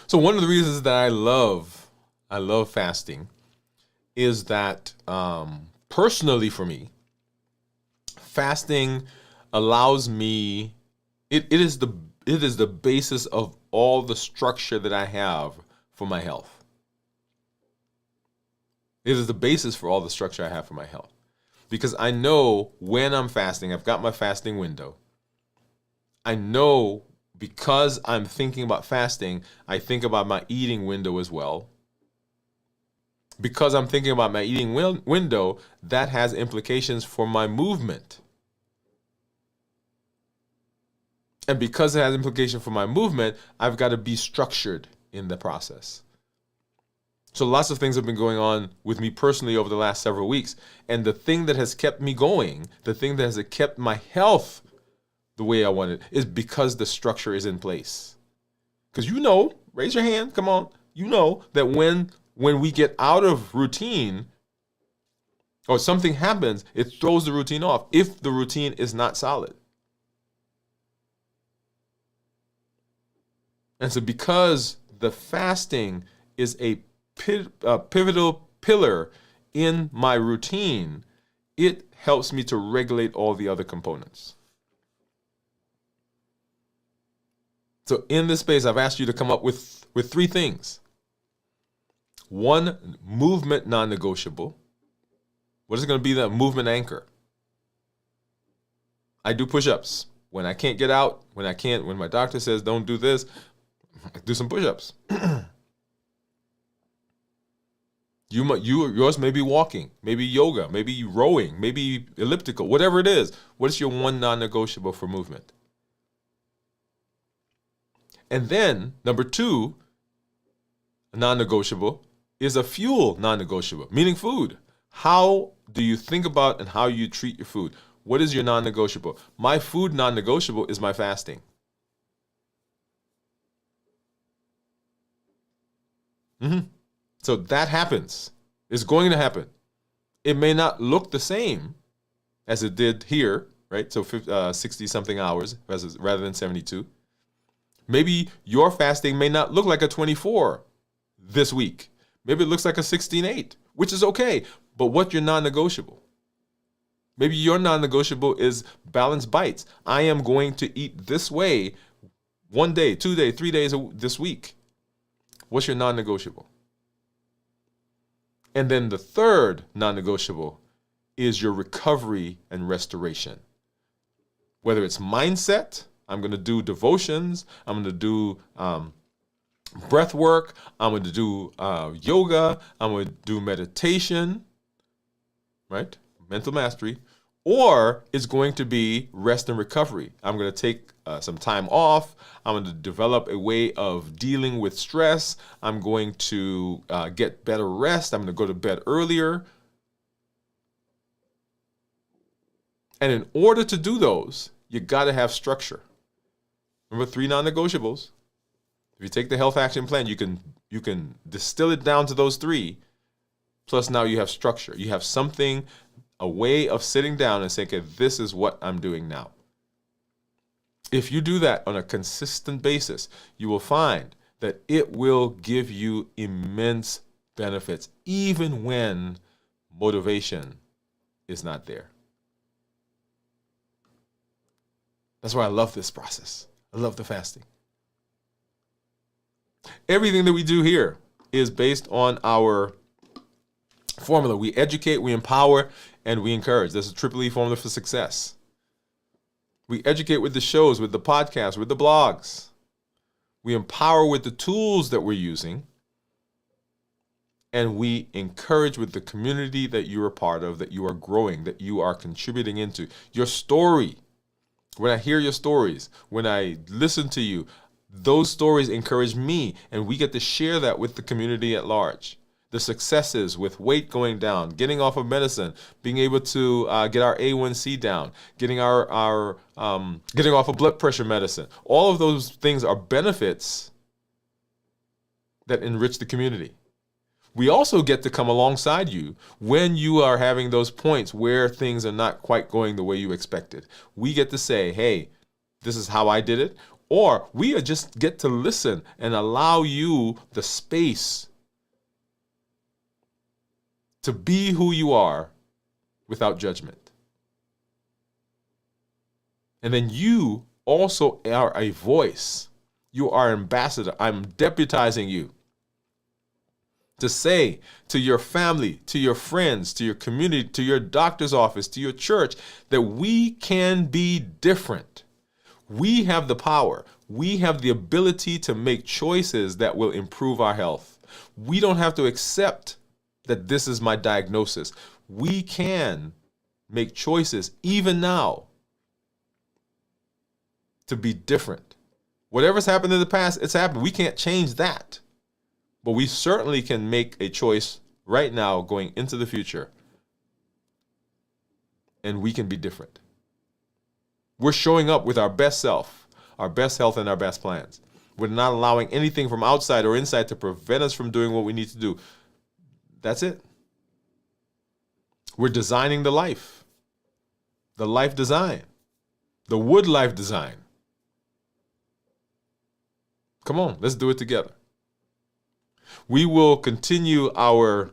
So one of the reasons that I love fasting is that personally for me, fasting allows me, it is the basis of all the structure that I have for my health. It is the basis for all the structure I have for my health. Because I know when I'm fasting, I've got my fasting window. I know because I'm thinking about fasting, I think about my eating window as well. Because I'm thinking about my eating window, that has implications for my movement. And because it has implications for my movement, I've got to be structured in the process. So lots of things have been going on with me personally over the last several weeks. And the thing that has kept me going, the thing that has kept my health the way I want it, is because the structure is in place. Because raise your hand, come on. You know that when we get out of routine or something happens, it throws the routine off if the routine is not solid. And so because the fasting is a pivotal pillar in my routine, it helps me to regulate all the other components. So in this space, I've asked you to come up with 3 things. 1, movement non-negotiable. What is going to be the movement anchor? I do push-ups. When I can't get out, when my doctor says don't do this, I do some push-ups. Yours may be walking, maybe yoga, maybe rowing, maybe elliptical, whatever it is. What is your 1 non-negotiable for movement? And then, number 2, non-negotiable, is a fuel non-negotiable, meaning food. How do you think about and how you treat your food? What is your non-negotiable? My food non-negotiable is my fasting. So that happens. It's going to happen. It may not look the same as it did here, right? So 60-something hours rather than 72. Maybe your fasting may not look like a 24 this week. Maybe it looks like a 16-8, which is okay. But what's your non-negotiable? Maybe your non-negotiable is balanced bites. I am going to eat this way 1 day, 2 days, 3 days this week. What's your non-negotiable? And then the third non-negotiable is your recovery and restoration. Whether it's mindset, I'm going to do devotions, I'm going to do breath work, I'm going to do yoga, I'm going to do meditation, right? Mental mastery. Or it's going to be rest and recovery. I'm going to take some time off. I'm going to develop a way of dealing with stress. I'm going to get better rest. I'm going to go to bed earlier. And in order to do those, you got to have structure. Remember 3 non-negotiables. If you take the health action plan, you can distill it down to those 3. Plus now you have structure. You have something, a way of sitting down and saying, okay, this is what I'm doing now. If you do that on a consistent basis, you will find that it will give you immense benefits, even when motivation is not there. That's why I love this process. I love the fasting. Everything that we do here is based on our formula. We educate, we empower, and we encourage. This is a triple E formula for success. We educate with the shows, with the podcasts, with the blogs. We empower with the tools that we're using. And we encourage with the community that you're a part of, that you are growing, that you are contributing into. Your story. When I hear your stories, when I listen to you, those stories encourage me, and we get to share that with the community at large. the successes with weight going down, getting off of medicine, being able to get our A1C down, getting our getting off of blood pressure medicine. All of those things are benefits that enrich the community. We also get to come alongside you when you are having those points where things are not quite going the way you expected. We get to say, hey, this is how I did it. Or we just get to listen and allow you the space to be who you are without judgment. And then you also are a voice. You are ambassador. I'm deputizing you to say to your family, to your friends, to your community, to your doctor's office, to your church, that we can be different. We have the power. We have the ability to make choices that will improve our health. We don't have to accept that this is my diagnosis. We can make choices even now to be different. Whatever's happened in the past, it's happened. We can't change that. But we certainly can make a choice right now going into the future. And we can be different. We're showing up with our best self, our best health, and our best plans. We're not allowing anything from outside or inside to prevent us from doing what we need to do. That's it. We're designing the life design, the Woode life design. Come on, let's do it together. We will continue our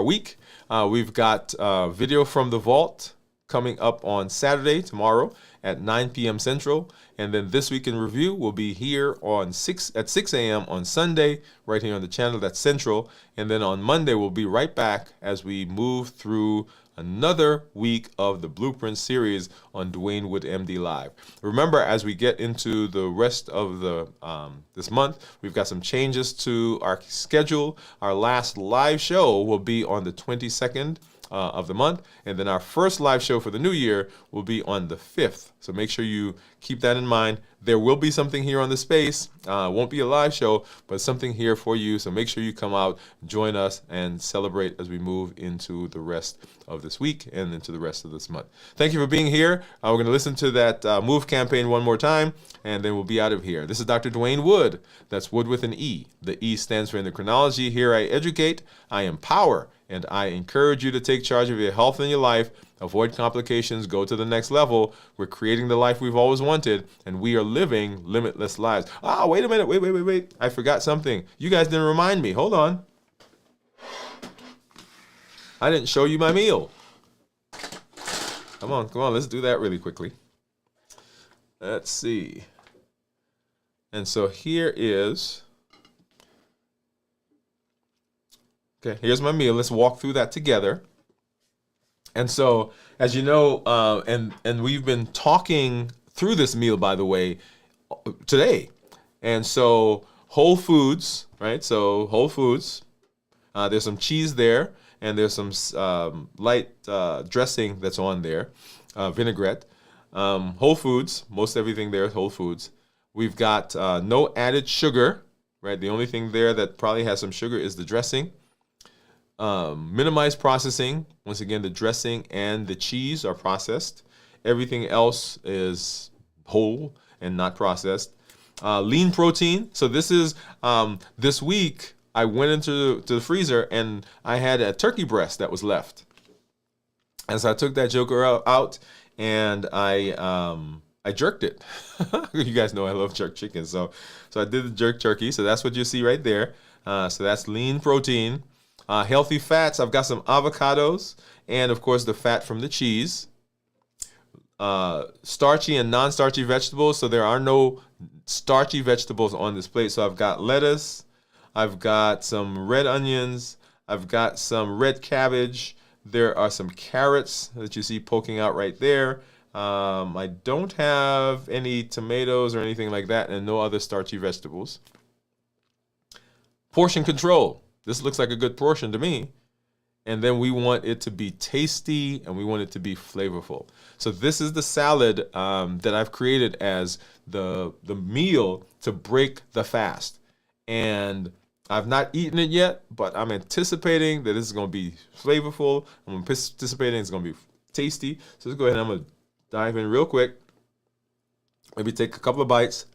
week. We've got video from the vault coming up on Saturday, tomorrow at 9 p.m. Central. And then This Week in Review will be here at 6 a.m. on Sunday, right here on the channel. That's Central. And then on Monday, we'll be right back as we move through another week of the Blueprint series on Dwain Woode MD Live. Remember, as we get into the rest of this month, we've got some changes to our schedule. Our last live show will be on the 22nd of the month, and then our first live show for the new year will be on the 5th. So make sure you keep that in mind. There will be something here on the space. Won't be a live show, but something here for you. So make sure you come out, join us, and celebrate as we move into the rest of this week and into the rest of this month. Thank you for being here. We're going to listen to that MOVE campaign one more time, and then we'll be out of here. This is Dr. Dwain Woode. That's Woode with an E. The E stands for endocrinology. Here I educate, I empower, and I encourage you to take charge of your health and your life. Avoid complications, go to the next level. We're creating the life we've always wanted, and we are living limitless lives. Wait a minute. Wait. I forgot something. You guys didn't remind me. Hold on. I didn't show you my meal. Come on. Let's do that really quickly. Let's see. And so here is... Okay, here's my meal. Let's walk through that together. And so, as you know, and we've been talking through this meal, by the way, today. And so, whole foods, right? So, whole foods. There's some cheese there, and there's some light dressing that's on there, vinaigrette. Whole foods, most everything there is whole foods. We've got no added sugar, right? The only thing there that probably has some sugar is the dressing. Minimize processing. Once again, the dressing and the cheese are processed. Everything else is whole and not processed. Lean protein. So this is this week I went into the freezer and I had a turkey breast that was left. And so I took that joker out and I jerked it. You guys know I love jerk chicken. So I did the jerk turkey. So that's what you see right there. So that's lean protein. Healthy fats, I've got some avocados and, of course, the fat from the cheese. Starchy and non-starchy vegetables, so there are no starchy vegetables on this plate. So I've got lettuce, I've got some red onions, I've got some red cabbage. There are some carrots that you see poking out right there. I don't have any tomatoes or anything like that, and no other starchy vegetables. Portion control. This looks like a good portion to me. And then we want it to be tasty and we want it to be flavorful. So this is the salad that I've created as the meal to break the fast. And I've not eaten it yet, but I'm anticipating that this is going to be flavorful. I'm anticipating it's going to be tasty. So let's go ahead and I'm going to dive in real quick. Maybe take a couple of bites.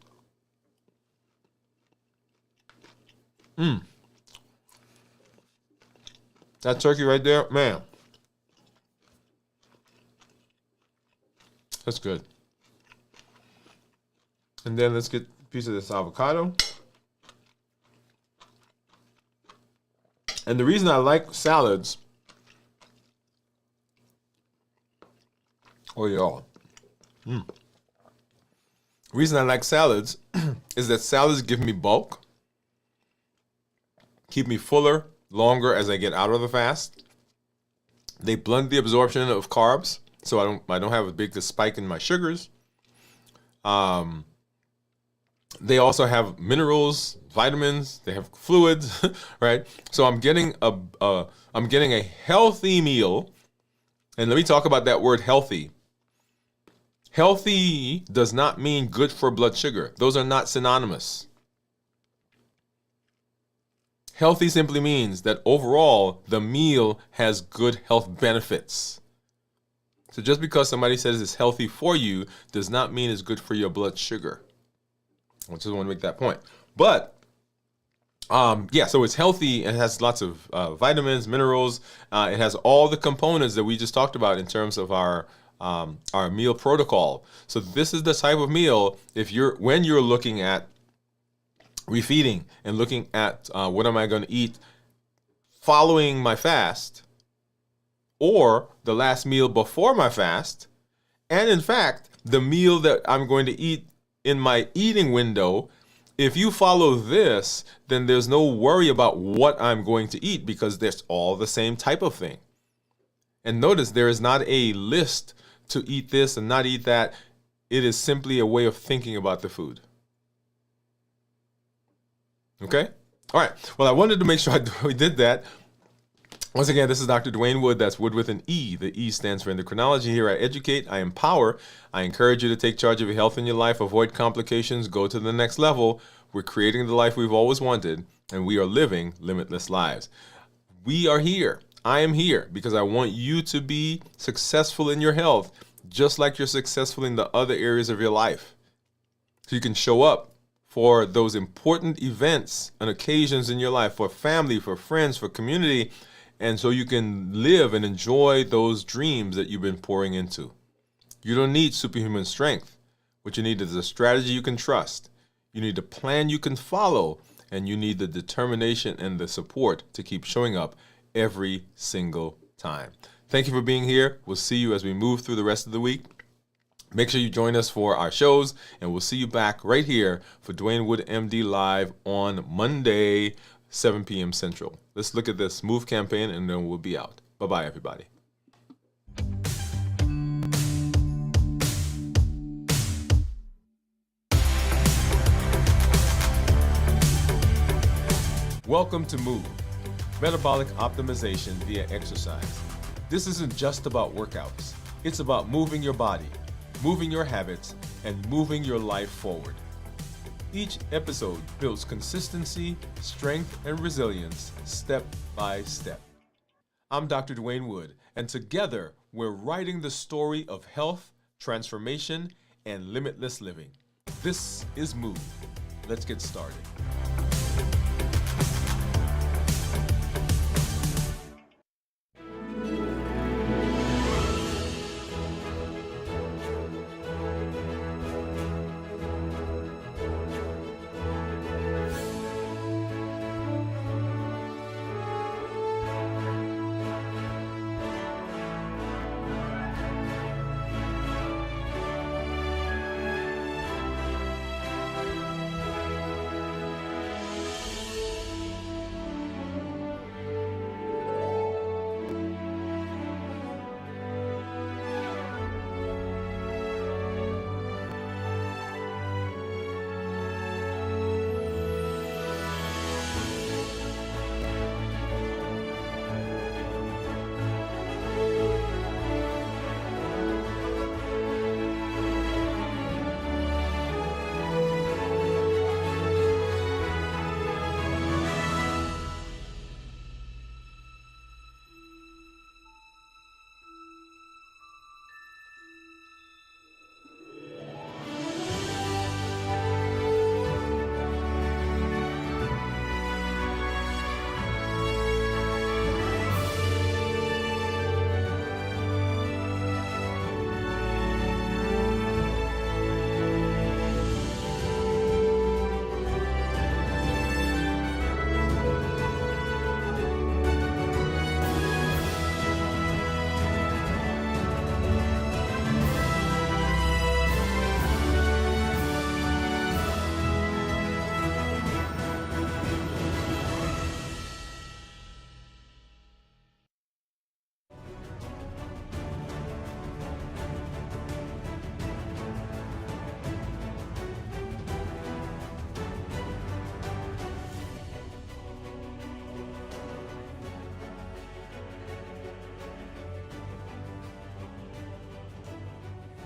That turkey right there, man. That's good. And then let's get a piece of this avocado. And the reason I like salads, the reason I like salads is that salads give me bulk, keep me fuller longer as I get out of the fast. They blunt the absorption of carbs, so I don't have a big spike in my sugars. They also have minerals, vitamins. They have fluids, right? So I'm getting a healthy meal. And let me talk about that word healthy. Healthy does not mean good for blood sugar. Those are not synonymous. Healthy simply means that overall the meal has good health benefits. So just because somebody says it's healthy for you does not mean it's good for your blood sugar. I just want to make that point. But so it's healthy and it has lots of vitamins, minerals. It has all the components that we just talked about in terms of our meal protocol. So this is the type of meal when you're looking at refeeding and looking at what am I going to eat following my fast or the last meal before my fast, and in fact the meal that I'm going to eat in my eating window. If you follow this, then there's no worry about what I'm going to eat because there's all the same type of thing. And notice there is not a list to eat this and not eat that. It is simply a way of thinking about the food. Okay? All right. Well, I wanted to make sure we did that. Once again, this is Dr. Dwain Woode. That's Wood with an E. The E stands for endocrinology. Here I educate, I empower. I encourage you to take charge of your health in your life, avoid complications, go to the next level. We're creating the life we've always wanted, and we are living limitless lives. We are here. I am here because I want you to be successful in your health, just like you're successful in the other areas of your life. So you can show up for those important events and occasions in your life, for family, for friends, for community, and so you can live and enjoy those dreams that you've been pouring into. You don't need superhuman strength. What you need is a strategy you can trust. You need a plan you can follow, and you need the determination and the support to keep showing up every single time. Thank you for being here. We'll see you as we move through the rest of the week. Make sure you join us for our shows, and we'll see you back right here for Dwain Woode MD Live on Monday, 7 p.m. Central. Let's look at this move campaign, and then we'll be out. Bye-bye, everybody. Welcome to Move, metabolic optimization via exercise. This isn't just about workouts. It's about moving your body, moving your habits, and moving your life forward. Each episode builds consistency, strength, and resilience step by step. I'm Dr. Dwain Woode, and together we're writing the story of health, transformation, and limitless living. This is Move. Let's get started.